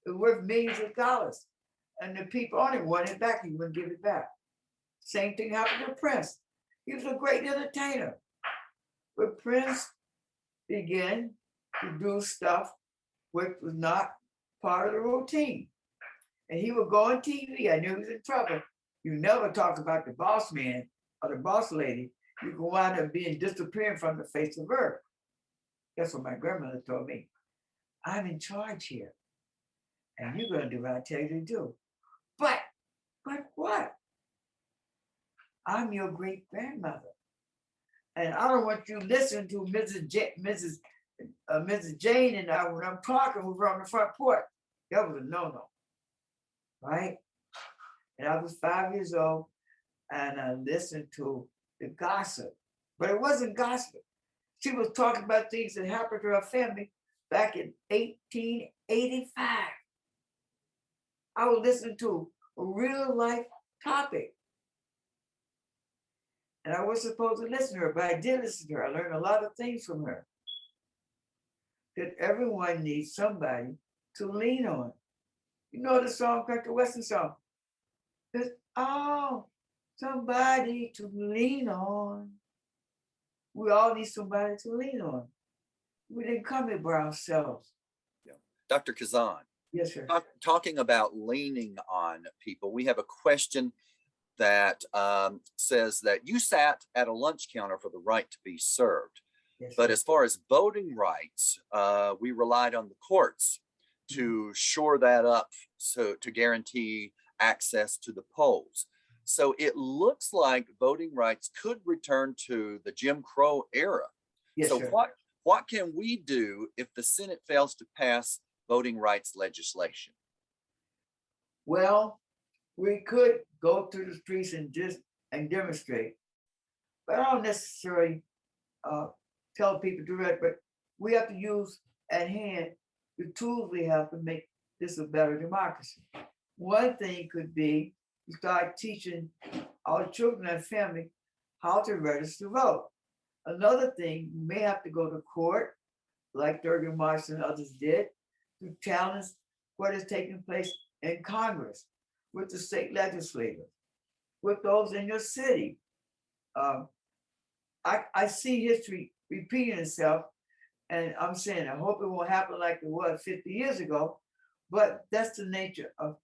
worth millions of dollars, and the people on it wanted it back. He wouldn't give it back. Same thing happened to Prince. He was a great entertainer, but Prince began to do stuff which was not part of the routine. And he would go on TV. I knew he was in trouble. You never talk about the boss man or the boss lady. You can wind up being disappearing from the face of earth. That's what my grandmother told me. I'm in charge here. And you're going to do what I tell you to do. But what? I'm your great grandmother. And I don't want you listening to Mrs. Jane and I when I'm talking with her on the front porch. That was a no-no, right? And I was 5 years old and I listened to the gossip, but it wasn't gossip. She was talking about things that happened to her family back in 1885. I was listening to a real life topic. And I wasn't supposed to listen to her, but I did listen to her. I learned a lot of things from her. That everyone needs somebody to lean on. You know the song, country western song. There's somebody to lean on. We all need somebody to lean on. We didn't come here by ourselves. Yeah. Dr. Kazan. Yes, sir. Talking about leaning on people, we have a question that says that you sat at a lunch counter for the right to be served. Yes, but sir. as far as voting rights, we relied on the courts to shore that up, so to guarantee access to the polls. So it looks like voting rights could return to the Jim Crow era. Yes, so sir. what can we do if the Senate fails to pass voting rights legislation? Well, we could go through the streets and demonstrate, but I don't necessarily tell people to do that. But we have to use at hand the tools we have to make this a better democracy. One thing could be to start teaching our children and family how to register to vote. Another thing, you may have to go to court, like Thurgood Marshall and others did, to challenge what is taking place in Congress, with the state legislators, with those in your city. I see history repeating itself, and I'm saying I hope it won't happen like it was 50 years ago, but that's the nature of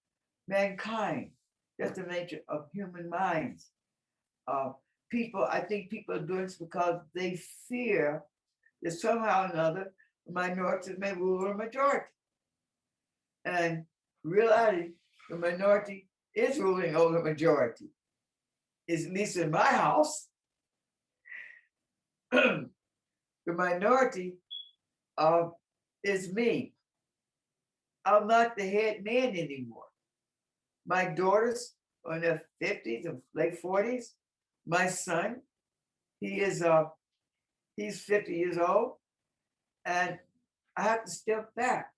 mankind. That's the nature of human minds. I think people are doing this because they fear that somehow or another minorities may rule a majority. And reality, the minority is ruling over the majority. At least in my house. The minority is me. I'm not the head man anymore. My daughters are in their 50s and late 40s. My son, he is he's 50 years old, and I have to step back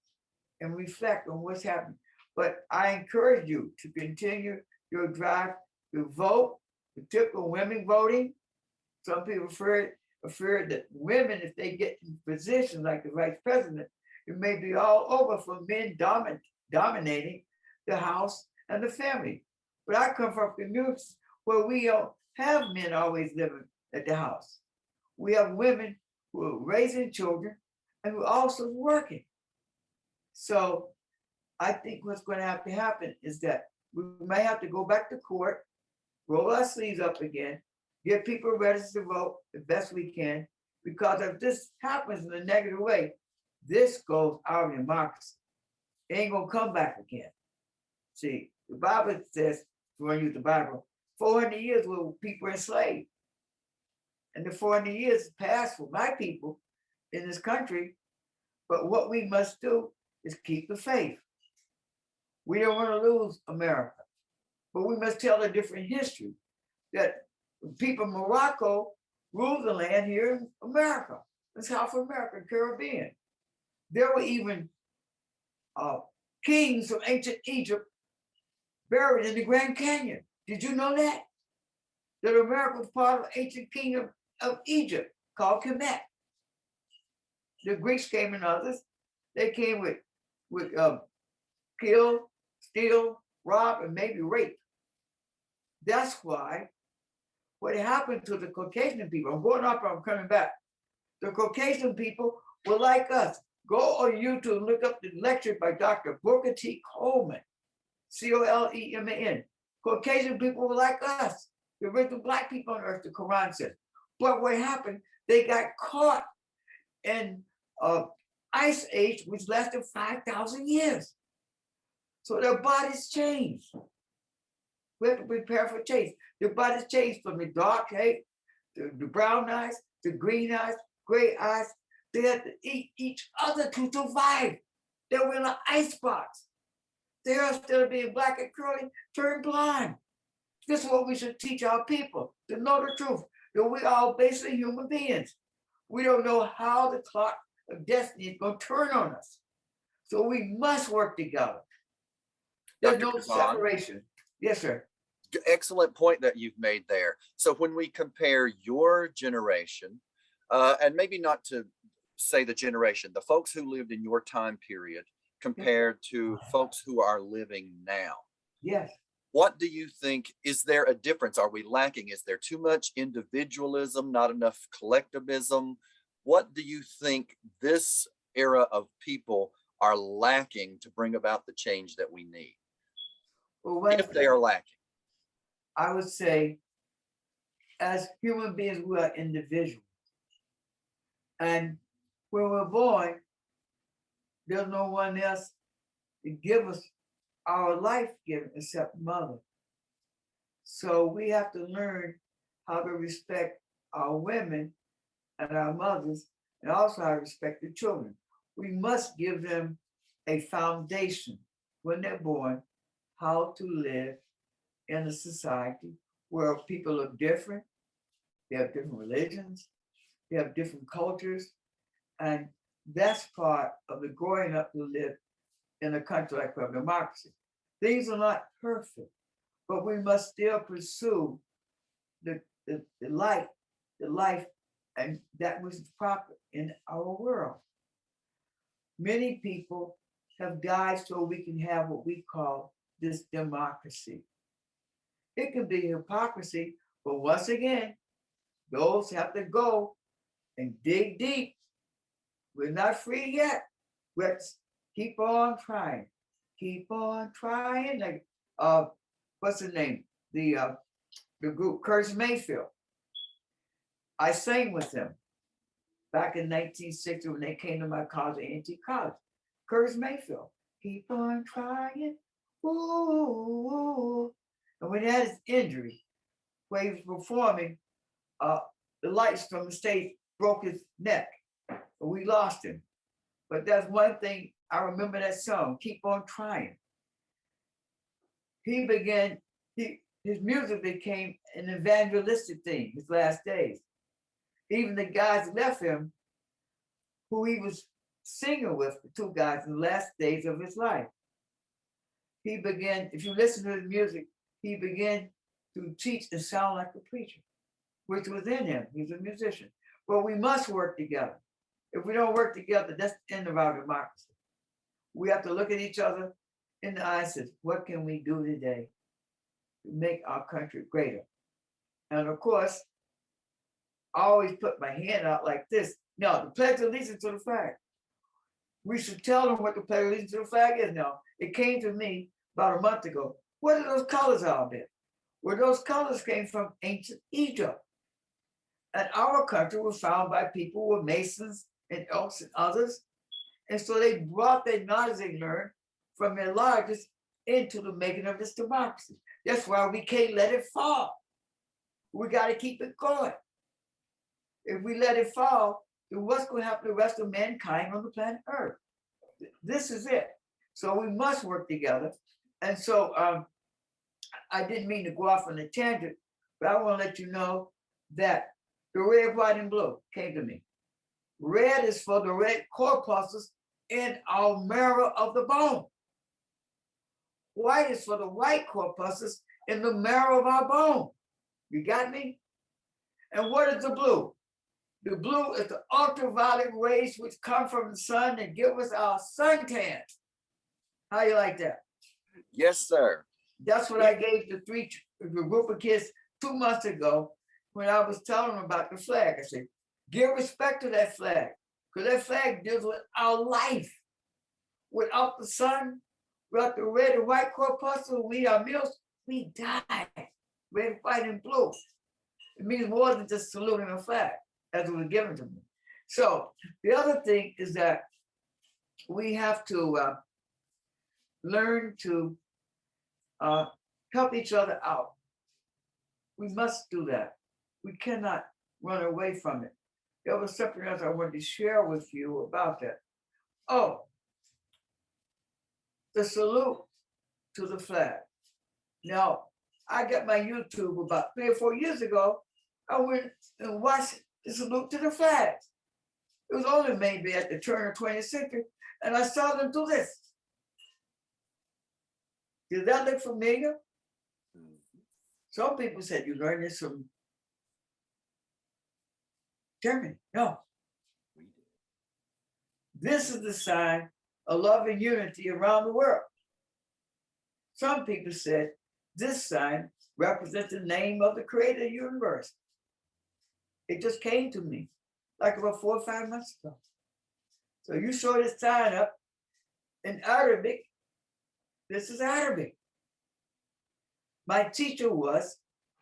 and reflect on what's happening. But I encourage you to continue your drive to vote, particularly women voting. Some people fear that women, if they get in positions like the vice president, it may be all over for men dominating the house and the family. But I come from communities where we don't have men always living at the house. We have women who are raising children and who are also working. So I think what's going to have to happen is that we may have to go back to court, roll our sleeves up again, get people ready to vote the best we can, because if this happens in a negative way, this goes out of democracy. It ain't gonna come back again. See, the Bible says, when you use the Bible, 400 years were people enslaved. And the 400 years passed for my people in this country. But what we must do is keep the faith. We don't want to lose America, but we must tell a different history that people in Morocco ruled the land here in America. That's South America, Caribbean. There were even kings from ancient Egypt buried in the Grand Canyon. Did you know that? That America was part of the ancient kingdom of Egypt called Kemet. The Greeks came and others. They came with kill, steal, rob, and maybe rape. That's why what happened to the Caucasian people, I'm going up, I'm coming back. The Caucasian people were like us. Go on YouTube and look up the lecture by Dr. Booker T. Coleman, Coleman. Caucasian people were like us. The original black people on earth, the Quran says. But what happened, they got caught in ice age, which lasted 5,000 years. So their bodies changed. We have to prepare for change. Their bodies changed from the dark hair, the brown eyes, the green eyes, gray eyes. They had to eat each other to survive. They were in an icebox. They are instead of being black and curly, turned blind. This is what we should teach our people, to know the truth, that we are all basically human beings. We don't know how the clock of destiny is going to turn on us. So we must work together. There's Dr. no Kazan, separation. Yes, sir. excellent point that you've made there. So when we compare your generation, and maybe not to say the generation, the folks who lived in your time period compared to folks who are living now, Yes. what do you think? Is there a difference? Are we lacking? Is there too much individualism, not enough collectivism? What do you think this era of people are lacking to bring about the change that we need, Well, if they are lacking? I would say, as human beings, we are individuals. And when we're born, there's no one else to give us our life given except mother. So we have to learn how to respect our women and our mothers, and also how to respect the children. We must give them a foundation when they're born, how to live in a society where people look different, they have different religions, they have different cultures, and that's part of the growing up to live in a country like our democracy. Things are not perfect, but we must still pursue the light, the life, and that which is proper in our world. Many people have died so we can have what we call this democracy. It can be hypocrisy, but once again, those have to go and dig deep. We're not free yet. Let's keep on trying. Keep on trying. Like what's the name? The group Curtis Mayfield. I sang with them back in 1960 when they came to my college, A&T College. Curtis Mayfield. Keep on trying. Ooh. And when he had his injury, where he was performing, the lights from the stage broke his neck. We lost him. But that's one thing, I remember that song, Keep On Trying. He began, his music became an evangelistic thing his last days. Even the guys left him, who he was singing with, the two guys in the last days of his life. He began, if you listen to his music, he began to teach and sound like a preacher, which was in him. He's a musician. But we must work together. If we don't work together, that's the end of our democracy. We have to look at each other in the eyes and say, what can we do today to make our country greater? And of course, I always put my hand out like this. No, the Pledge of Allegiance to the flag. We should tell them what the Pledge of Allegiance to the flag is now. It came to me about a month ago. What are those colors out there? Well, those colors came from ancient Egypt. And our country was found by people who were Masons and Elks and others. And so they brought their knowledge they learned from their largest into the making of this democracy. That's why we can't let it fall. We got to keep it going. If we let it fall, then what's going to happen to the rest of mankind on the planet Earth? This is it. So we must work together. And so I didn't mean to go off on a tangent, but I want to let you know that the red, white, and blue came to me. Red is for the red corpuscles in our marrow of the bone. White is for the white corpuscles in the marrow of our bone. You got me? And what is the blue? The blue is the ultraviolet rays which come from the sun and give us our suntans. How you like that? Yes, sir. That's what I gave the group of kids 2 months ago when I was telling them about the flag. I said, give respect to that flag, because that flag deals with our life. Without the sun, without the red and white corpuscles, we eat our meals, we die. Red, white, and blue. It means more than just saluting a flag, as it was given to me. So the other thing is that we have to learn to help each other out. We must do that. We cannot run away from it. There was something else I wanted to share with you about that. Oh, the salute to the flag. Now, I got my YouTube about 3 or 4 years ago. I went and watched the salute to the flag. It was only maybe at the turn of 20th century, and I saw them do this. Did that look familiar? Some people said, you learned this from Germany. No. This is the sign of love and unity around the world. Some people said this sign represents the name of the creator of the universe. It just came to me like about 4 or 5 months ago. So you show this sign up in Arabic. This is Arabic. My teacher was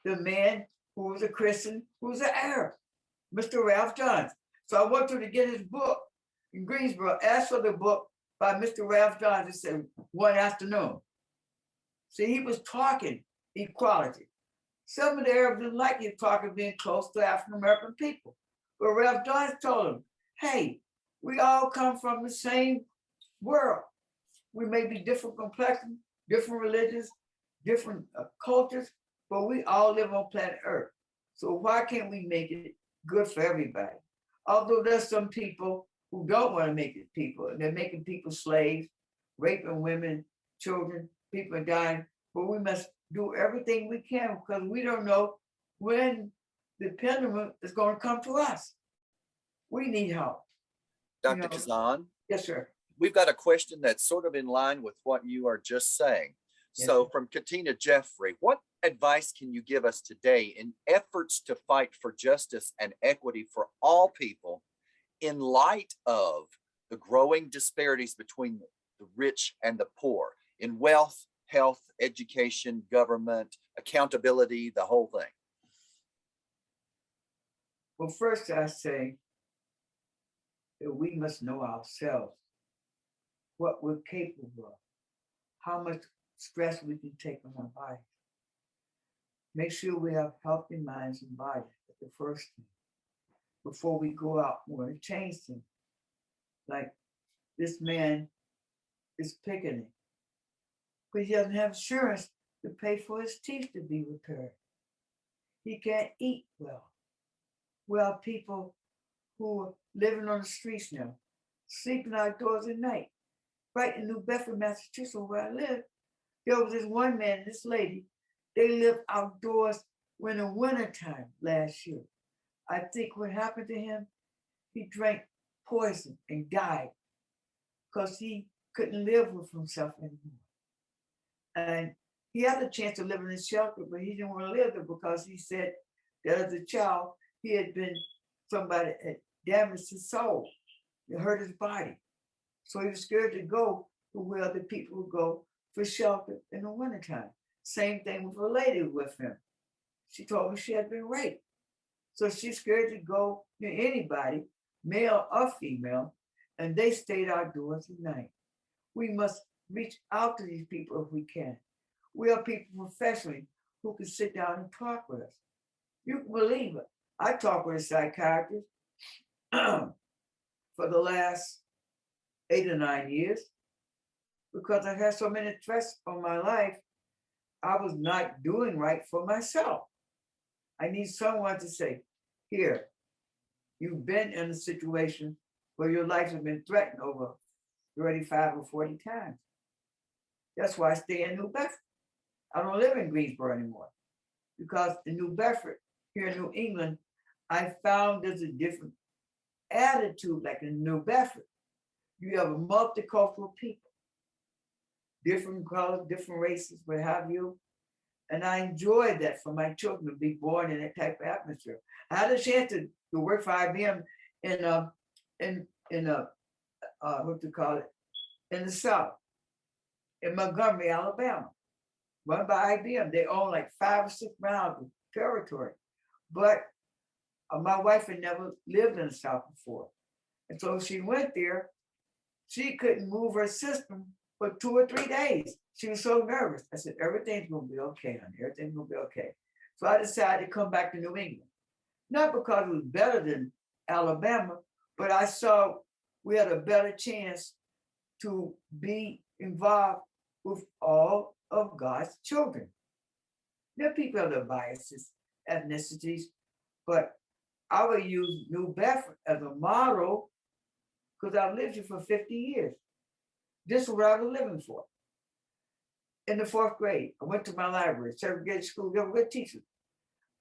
the man who was a Christian, who was an Arab, Mr. Ralph Johns. So I went to get his book in Greensboro, asked for the book by Mr. Ralph Johns and said, one afternoon. See, he was talking equality. Some of the Arabs didn't like him talking being close to African-American people. But Ralph Johns told him, hey, we all come from the same world. We may be different complexion, different religions, different cultures, but we all live on planet Earth. So why can't we make it good for everybody? Although there's some people who don't want to make it people, and they're making people slaves, raping women, children, people are dying, but we must do everything we can because we don't know when the pendulum is going to come to us. We need help. Dr. Kazan? Yes, sir. We've got a question that's sort of in line with what you are just saying. Yes, so sir. From Katina Jeffrey, what advice can you give us today in efforts to fight for justice and equity for all people in light of the growing disparities between the rich and the poor in wealth, health, education, government, accountability, the whole thing? Well, first I say that we must know ourselves, what we're capable of, how much stress we can take on our body. Make sure we have healthy minds and bodies. That's the first thing. before we go out, we want to change things. Like this man is picking it, but he doesn't have insurance to pay for his teeth to be repaired. He can't eat well. Well, people who are living on the streets now, sleeping outdoors at night. Right in New Bedford, Massachusetts, where I live, there was this one man and this lady, they lived outdoors in the wintertime last year. I think what happened to him, he drank poison and died because he couldn't live with himself anymore. And he had a chance to live in a shelter, but he didn't want to live there because he said that as a child, he had been somebody had damaged his soul, it hurt his body. So he was scared to go to where other people would go for shelter in the wintertime. Same thing with a lady with him. She told me she had been raped. So she's scared to go near anybody, male or female, and they stayed outdoors at night. We must reach out to these people if we can. We are people professionally who can sit down and talk with us. You can believe it. I talk with a psychiatrist for the last 8 or 9 years because I had so many threats on my life. I was not doing right for myself. I need someone to say, here, you've been in a situation where your life has been threatened over 35 or 40 times. That's why I stay in New Bedford. I don't live in Greensboro anymore because in New Bedford, here in New England, I found there's a different attitude like in New Bedford. You have a multicultural people, different colors, different races, what have you. And I enjoyed that for my children to be born in that type of atmosphere. I had a chance to work for IBM in what you call it, in the South, in Montgomery, Alabama, run by IBM. They own like 5 or 6 miles of territory. But my wife had never lived in the South before. And so she went there. She couldn't move her system for 2 or 3 days. She was so nervous. I said, everything's going to be okay, honey. Everything's going to be okay. So I decided to come back to New England. Not because it was better than Alabama, but I saw we had a better chance to be involved with all of God's children. There are people have their biases, ethnicities, but I would use New Bedford as a model because I've lived here for 50 years. This is what I was living for. In the 4th grade, I went to my library, segregated school, they were good teachers.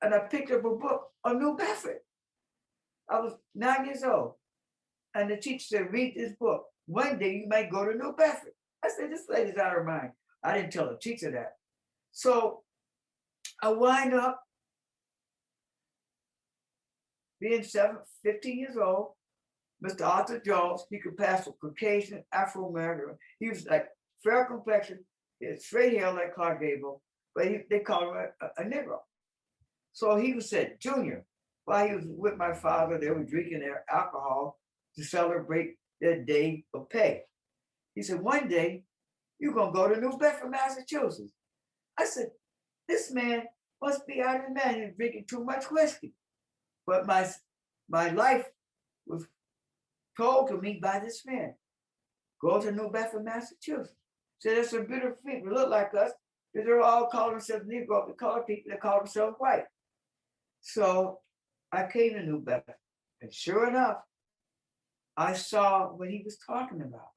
And I picked up a book on New Bedford. I was 9 years old. And the teacher said, read this book. One day you might go to New Bedford. I said, this lady's out of her mind. I didn't tell the teacher that. So I wind up being 15 years old. Mr. Arthur Jones, he could pass for Caucasian, Afro-American. He was like fair complexion, he had straight hair like Clark Gable, but they called him a Negro. So he was said, Junior, while he was with my father, they were drinking their alcohol to celebrate their day of pay. He said, one day, you're going to go to New Bedford, Massachusetts. I said, this man must be out of his mind. He's drinking too much whiskey. But my life was told to me by this man. Go to New Bedford, Massachusetts. So there's some beautiful people look like us, because they're all calling themselves Negro, the colored people that call themselves white. So I came to New Bedford, and sure enough, I saw what he was talking about.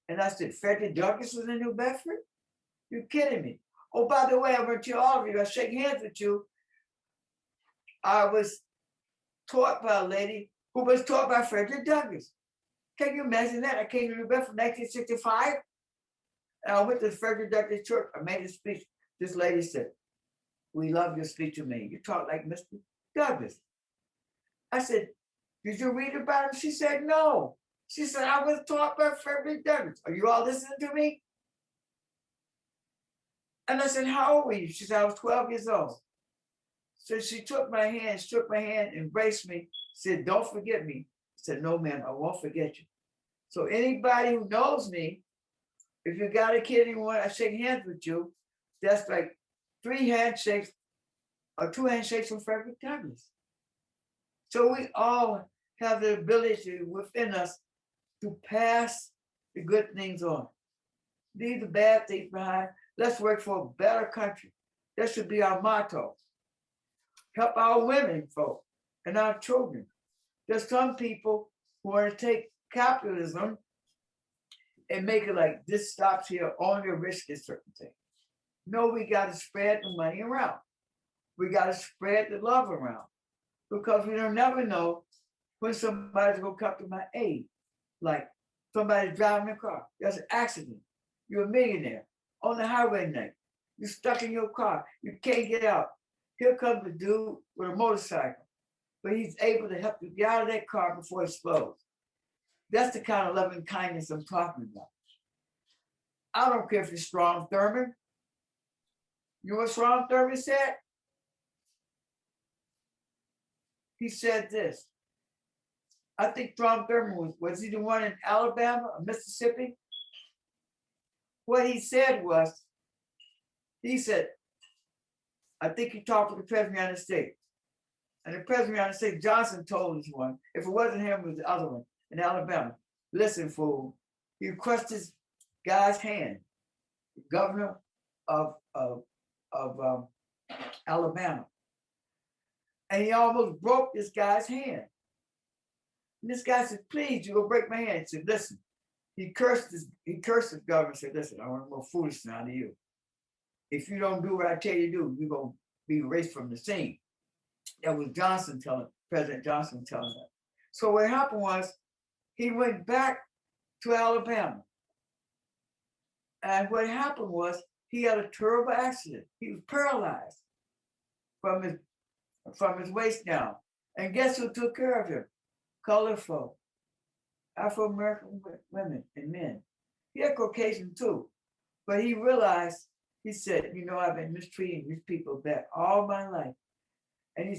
And I said, Frederick Douglass was in New Bedford? You're kidding me. Oh, by the way, I'm going to tell all of you, I shake hands with you. I was taught by a lady who was taught by Frederick Douglass. Can you imagine that? I came to New Bedford in 1965. And I went to the Frederick Douglass Church. I made a speech. This lady said, we love your speech you made. You talk like Mr. Douglass. I said, did you read about him? She said, no. She said, I was taught by Frederick Douglass. Are you all listening to me? And I said, how old were you? She said, I was 12 years old. So she took my hand, shook my hand, embraced me, said, don't forget me. I said, no, ma'am, I won't forget you. So anybody who knows me, if you got a kid and you want to shake hands with you, that's like 3 handshakes or 2 handshakes from Frederick Douglass. So we all have the ability within us to pass the good things on. Leave the bad things behind. Let's work for a better country. That should be our motto. Help our women folk and our children. There's some people who want to take capitalism and make it like this stops here, only risk is certain things. No, we got to spread the money around. We got to spread the love around because we don't never know when somebody's gonna come to my aid. Like somebody driving a car, there's an accident. You're a millionaire on the highway night. You're stuck in your car. You can't get out. Here comes the dude with a motorcycle, but he's able to help you get out of that car before it explodes. That's the kind of loving kindness I'm talking about. I don't care if you're Strom Thurmond. You know what Strom Thurmond said? He said this. I think Strom Thurmond was he the one in Alabama or Mississippi? What he said was, I think he talked to the President of the United States. And the President of the United States, Johnson, told this one, if it wasn't him, it was the other one in Alabama. Listen, fool, he crushed this guy's hand, the governor of Alabama. And he almost broke this guy's hand. And this guy said, please, you're gonna break my hand. He said, listen, he cursed the governor and said, listen, I want to go foolish now to you. If you don't do what I tell you to do, you're gonna be erased from the scene. That was President Johnson telling that. So what happened was he went back to Alabama. And what happened was he had a terrible accident. He was paralyzed from his waist down. And guess who took care of him? Colorful Afro-American women and men. He had Caucasian too. But he realized, he said, you know, I've been mistreating these people back all my life. And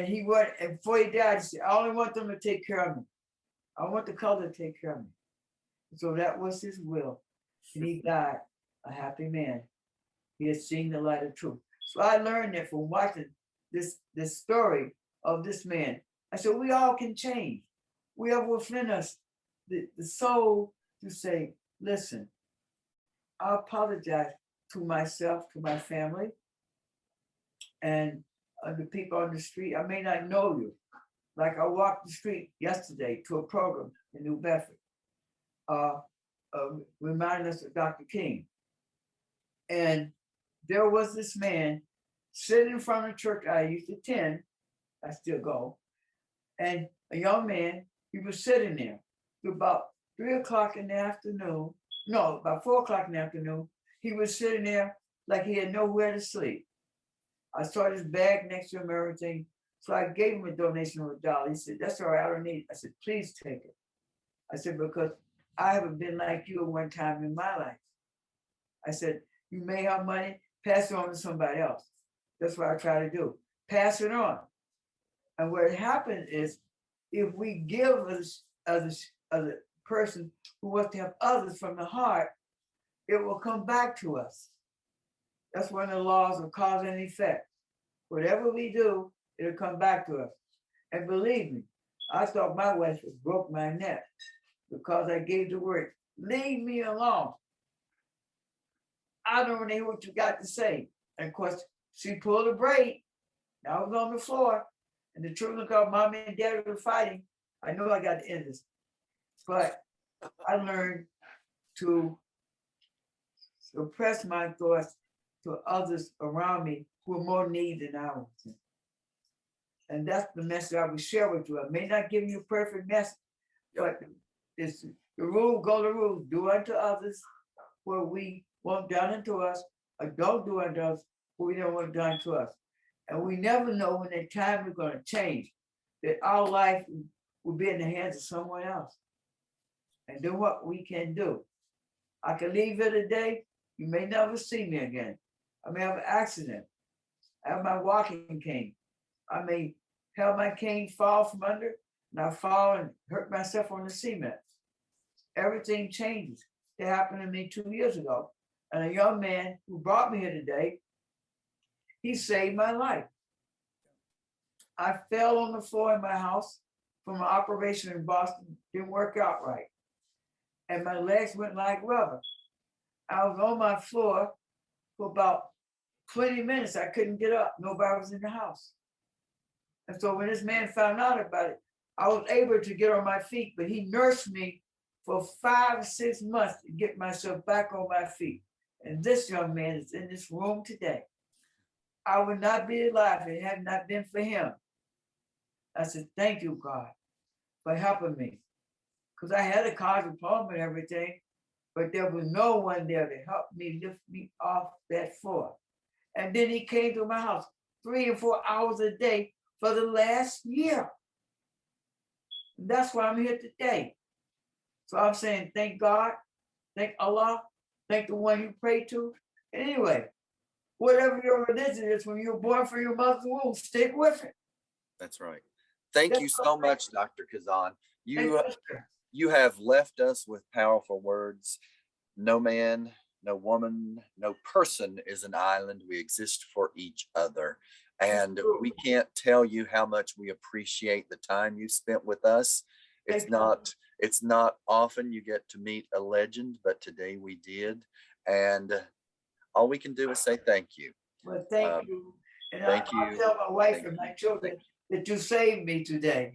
he went, and before he died, he said, I only want them to take care of me. I want the color to take care of me. So that was his will. And he died a happy man. He had seen the light of truth. So I learned that from watching this story of this man. I said, we all can change. We have within us the soul to say, listen, I apologize to myself, to my family, and the people on the street. I may not know you. Like I walked the street yesterday to a program in New Bedford, reminding us of Dr. King. And there was this man sitting in front of the church I used to attend, I still go, and a young man, he was sitting there till about 3 o'clock in the afternoon. No, about 4 o'clock in the afternoon. He was sitting there like he had nowhere to sleep. I saw his bag next to him, everything. So I gave him a donation of $1. He said, that's all right, I don't need it. I said, please take it. I said, because I haven't been like you at one time in my life. I said, you may have money, pass it on to somebody else. That's what I try to do. Pass it on. And what happened is, if we give a person who wants to help others from the heart, it will come back to us. That's one of the laws of cause and effect. Whatever we do, it'll come back to us. And believe me, I thought my wife broke my neck because I gave the word, leave me alone. I don't know what you got to say. And of course, she pulled a braid. I was on the floor, and the children called mommy and daddy were fighting. I know I got to end this, but I learned to suppress my thoughts to others around me who are more needy than I was. And that's the message I would share with you. I may not give you a perfect message, but it's the rule, go the rule, do unto others what we want done unto us, or don't do unto us what we don't want done to us. And we never know when that time is going to change, that our life will be in the hands of someone else. And do what we can do. I can leave here today, you may never see me again. I may have an accident. I have my walking cane. I may have my cane fall from under, and I fall and hurt myself on the cement. Everything changes. It happened to me 2 years ago. And a young man who brought me here today, he saved my life. I fell on the floor in my house from an operation in Boston. Didn't work out right. And my legs went like rubber. I was on my floor for about 20 minutes. I couldn't get up. Nobody was in the house. And so when this man found out about it, I was able to get on my feet, but he nursed me for 5 or 6 months to get myself back on my feet. And this young man is in this room today. I would not be alive if it had not been for him. I said, thank you, God, for helping me. Because I had a college diploma and everything, but there was no one there to help me lift me off that floor. And then he came to my house 3 and 4 hours a day for the last year. And that's why I'm here today. So I'm saying, thank God, thank Allah, thank the one you pray to. And anyway, whatever your religion is, when you're born from your mother's womb, stick with it. That's right. Thank That's you so right. much, Dr. Kazan. Thank you, sir. You have left us with powerful words. No man, no woman, no person is an island. We exist for each other. And we can't tell you how much we appreciate the time you spent with us. It's not often you get to meet a legend, but today we did. And all we can do is say thank you. Well, thank you. And thank I'll you. tell my wife and my children that you saved me today.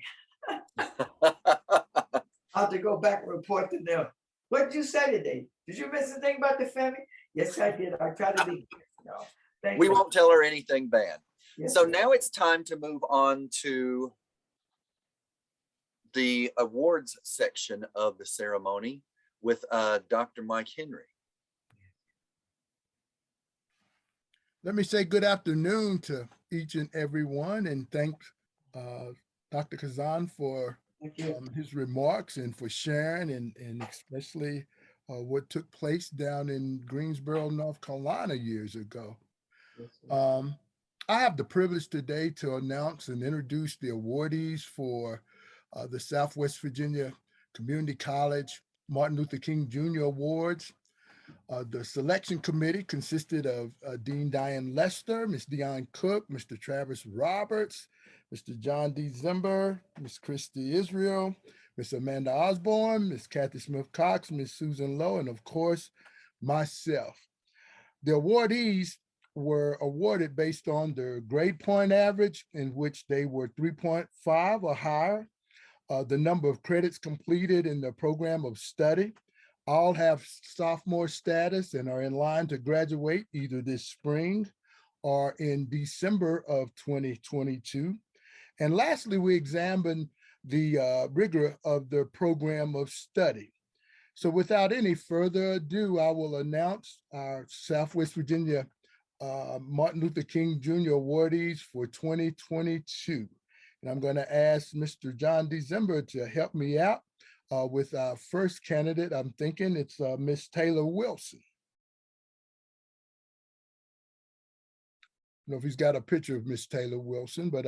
I'll have to go back and report to them. What did you say today? Did you miss anything about the family? Yes, I did. I try to be. We won't tell her anything bad. Yes, So sir. now it's time to move on to the awards section of the ceremony with Dr. Mike Henry. Let me say good afternoon to each and every one, and thank Dr. Kazan for his remarks and for sharing, and especially what took place down in Greensboro, North Carolina years ago. I have the privilege today to announce and introduce the awardees for the Southwest Virginia Community College Martin Luther King Jr. Awards. The selection committee consisted of Dean Diane Lester, Ms. Dion Cook, Mr. Travis Roberts, Mr. John D. Zimber, Ms. Christy Israel, Ms. Amanda Osborne, Ms. Kathy Smith-Cox, Ms. Susan Lowe, and of course, myself. The awardees were awarded based on their grade point average, in which they were 3.5 or higher, the number of credits completed in the program of study. All have sophomore status and are in line to graduate either this spring or in December of 2022. And lastly, we examined the rigor of the program of study. So without any further ado, I will announce our Southwest Virginia Martin Luther King Jr. awardees for 2022. And I'm going to ask Mr. John D. Zimber to help me out with our first candidate. I'm thinking it's Miss Taylor Wilson. I don't know if he's got a picture of Miss Taylor Wilson, but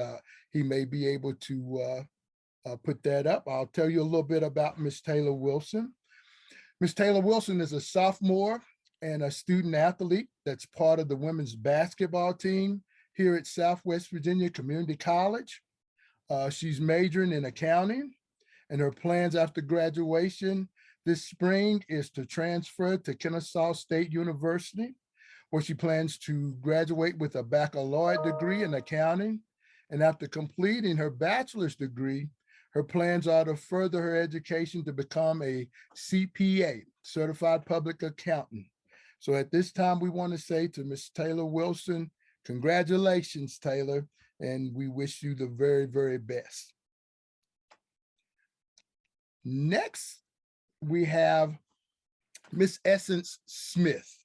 he may be able to put that up. I'll tell you a little bit about Miss Taylor Wilson. Miss Taylor Wilson is a sophomore and a student athlete that's part of the women's basketball team here at Southwest Virginia Community College. She's majoring in accounting, and her plans after graduation this spring is to transfer to Kennesaw State University, where she plans to graduate with a baccalaureate degree in accounting. And after completing her bachelor's degree, her plans are to further her education to become a CPA, Certified Public Accountant. So at this time, we want to say to Ms. Taylor Wilson, congratulations, Taylor, and we wish you the very, very best. Next, we have Miss Essence Smith.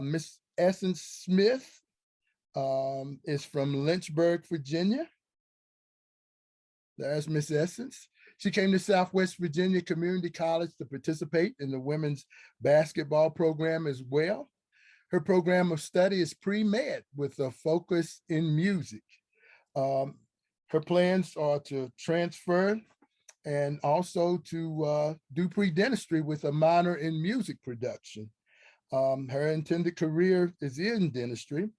Miss Essence Smith is from Lynchburg, Virginia. There's Miss Essence. She came to Southwest Virginia Community College to participate in the women's basketball program as well. Her program of study is pre-med with a focus in music. Her plans are to transfer and also to do pre-dentistry with a minor in music production. Her intended career is in dentistry.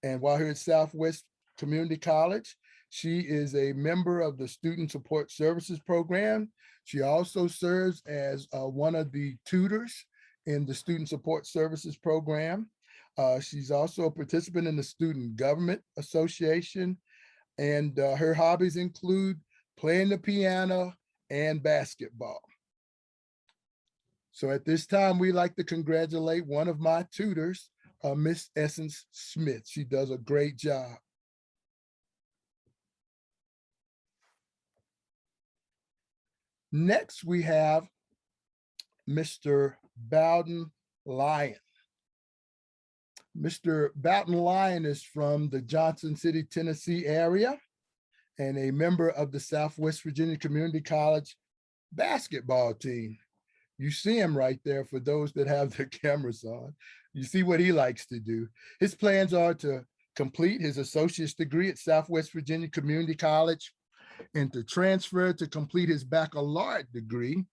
And while here at Southwest Community College. She is a member of the Student Support Services Program. She also serves as one of the tutors in the Student Support Services Program. She's also a participant in the Student Government Association, and her hobbies include playing the piano and basketball. So at this time, we like to congratulate one of my tutors, Miss Essence Smith. She does a great job. Next, we have Mr. Bowden Lyon. Mr. Bowden Lyon is from the Johnson City, Tennessee area and a member of the Southwest Virginia Community College basketball team. You see him right there for those that have their cameras on. You see what he likes to do. His plans are to complete his associate's degree at Southwest Virginia Community College and to transfer to complete his baccalaureate degree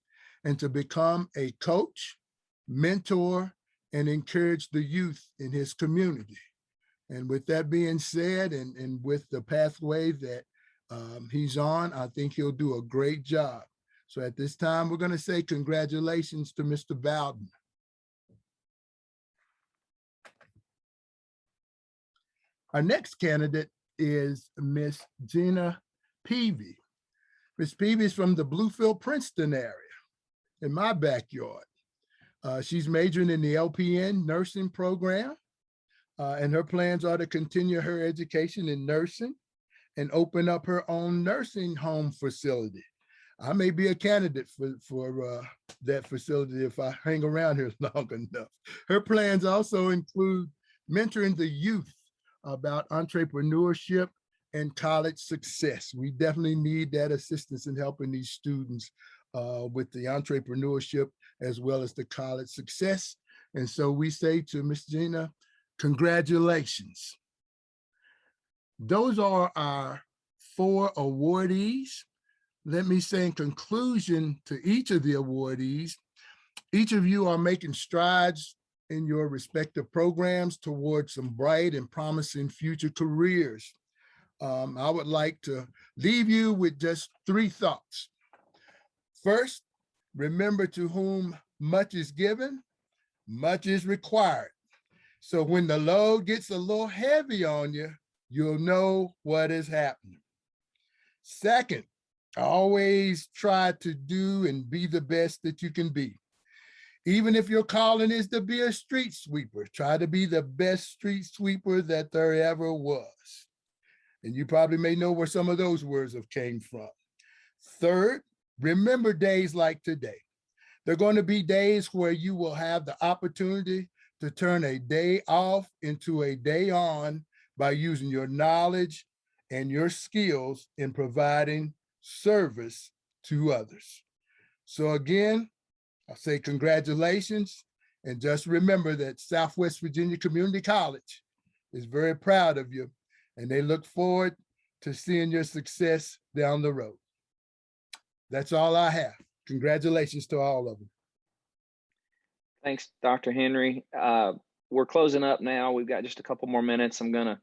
and to become a coach, mentor, and encourage the youth in his community. And with that being said, and with the pathway that he's on, I think he'll do a great job. So at this time, we're going to say congratulations to Mr. Bowden. Our next candidate is Miss Gina Peavy. Miss Peavy is from the Bluefield, Princeton area in my backyard. She's majoring in the LPN nursing program, and her plans are to continue her education in nursing and open up her own nursing home facility. I may be a candidate for that facility if I hang around here long enough. Her plans also include mentoring the youth about entrepreneurship and college success. We definitely need that assistance in helping these students with the entrepreneurship as well as the college success. And so we say to Ms. Gina, congratulations. Those are our 4 awardees. Let me say in conclusion to each of the awardees, each of you are making strides in your respective programs towards some bright and promising future careers. I would like to leave you with just 3 thoughts. First, remember to whom much is given, much is required. So when the load gets a little heavy on you, you'll know what is happening. Second, always try to do and be the best that you can be. Even if your calling is to be a street sweeper, try to be the best street sweeper that there ever was. And you probably may know where some of those words have came from. Third, remember days like today. There are going to be days where you will have the opportunity to turn a day off into a day on by using your knowledge and your skills in providing service to others. So again, I say congratulations, and just remember that Southwest Virginia Community College is very proud of you, and they look forward to seeing your success down the road. That's all I have. Congratulations to all of them. Thanks, Dr. Henry. We're closing up now. We've got just a couple more minutes. I'm going to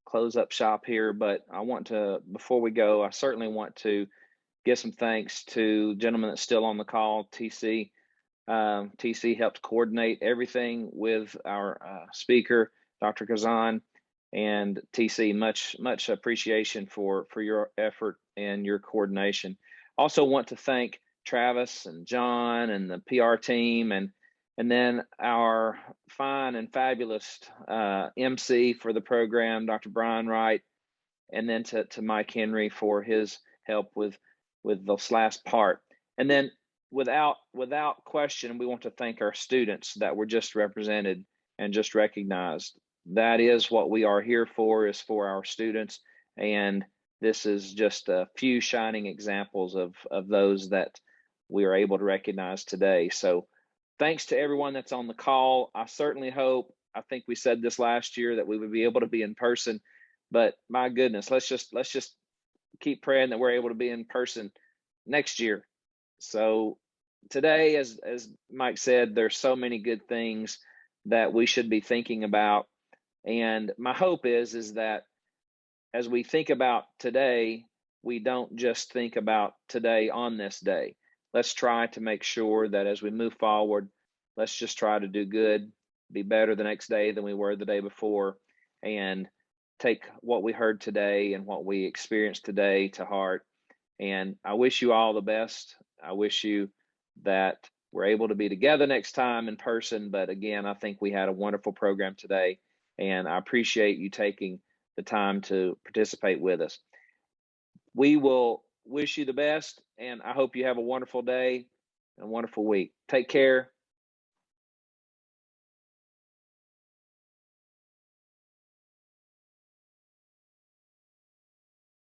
close up shop here, but I want to, before we go, I certainly want to give some thanks to the gentleman that's still on the call, TC. TC helped coordinate everything with our speaker, Dr. Kazan, and TC, much appreciation for your effort and your coordination. Also want to thank Travis and John and the PR team, and then our fine and fabulous MC for the program, Dr. Brian Wright, and then to Mike Henry for his help with this last part. And then without question, we want to thank our students that were just represented and just recognized. That is what we are here for, is for our students. And this is just a few shining examples of those that we are able to recognize today. So thanks to everyone that's on the call. I certainly hope, I think we said this last year, that we would be able to be in person, but my goodness, let's just keep praying that we're able to be in person next year. So today, as Mike said, there's so many good things that we should be thinking about. And my hope is that as we think about today, we don't just think about today on this day. Let's try to make sure that as we move forward, let's just try to do good, be better the next day than we were the day before, and take what we heard today and what we experienced today to heart. And I wish you all the best. I wish you that we're able to be together next time in person. But again, I think we had a wonderful program today, and I appreciate you taking the time to participate with us. We will wish you the best, and I hope you have a wonderful day and a wonderful week. Take care.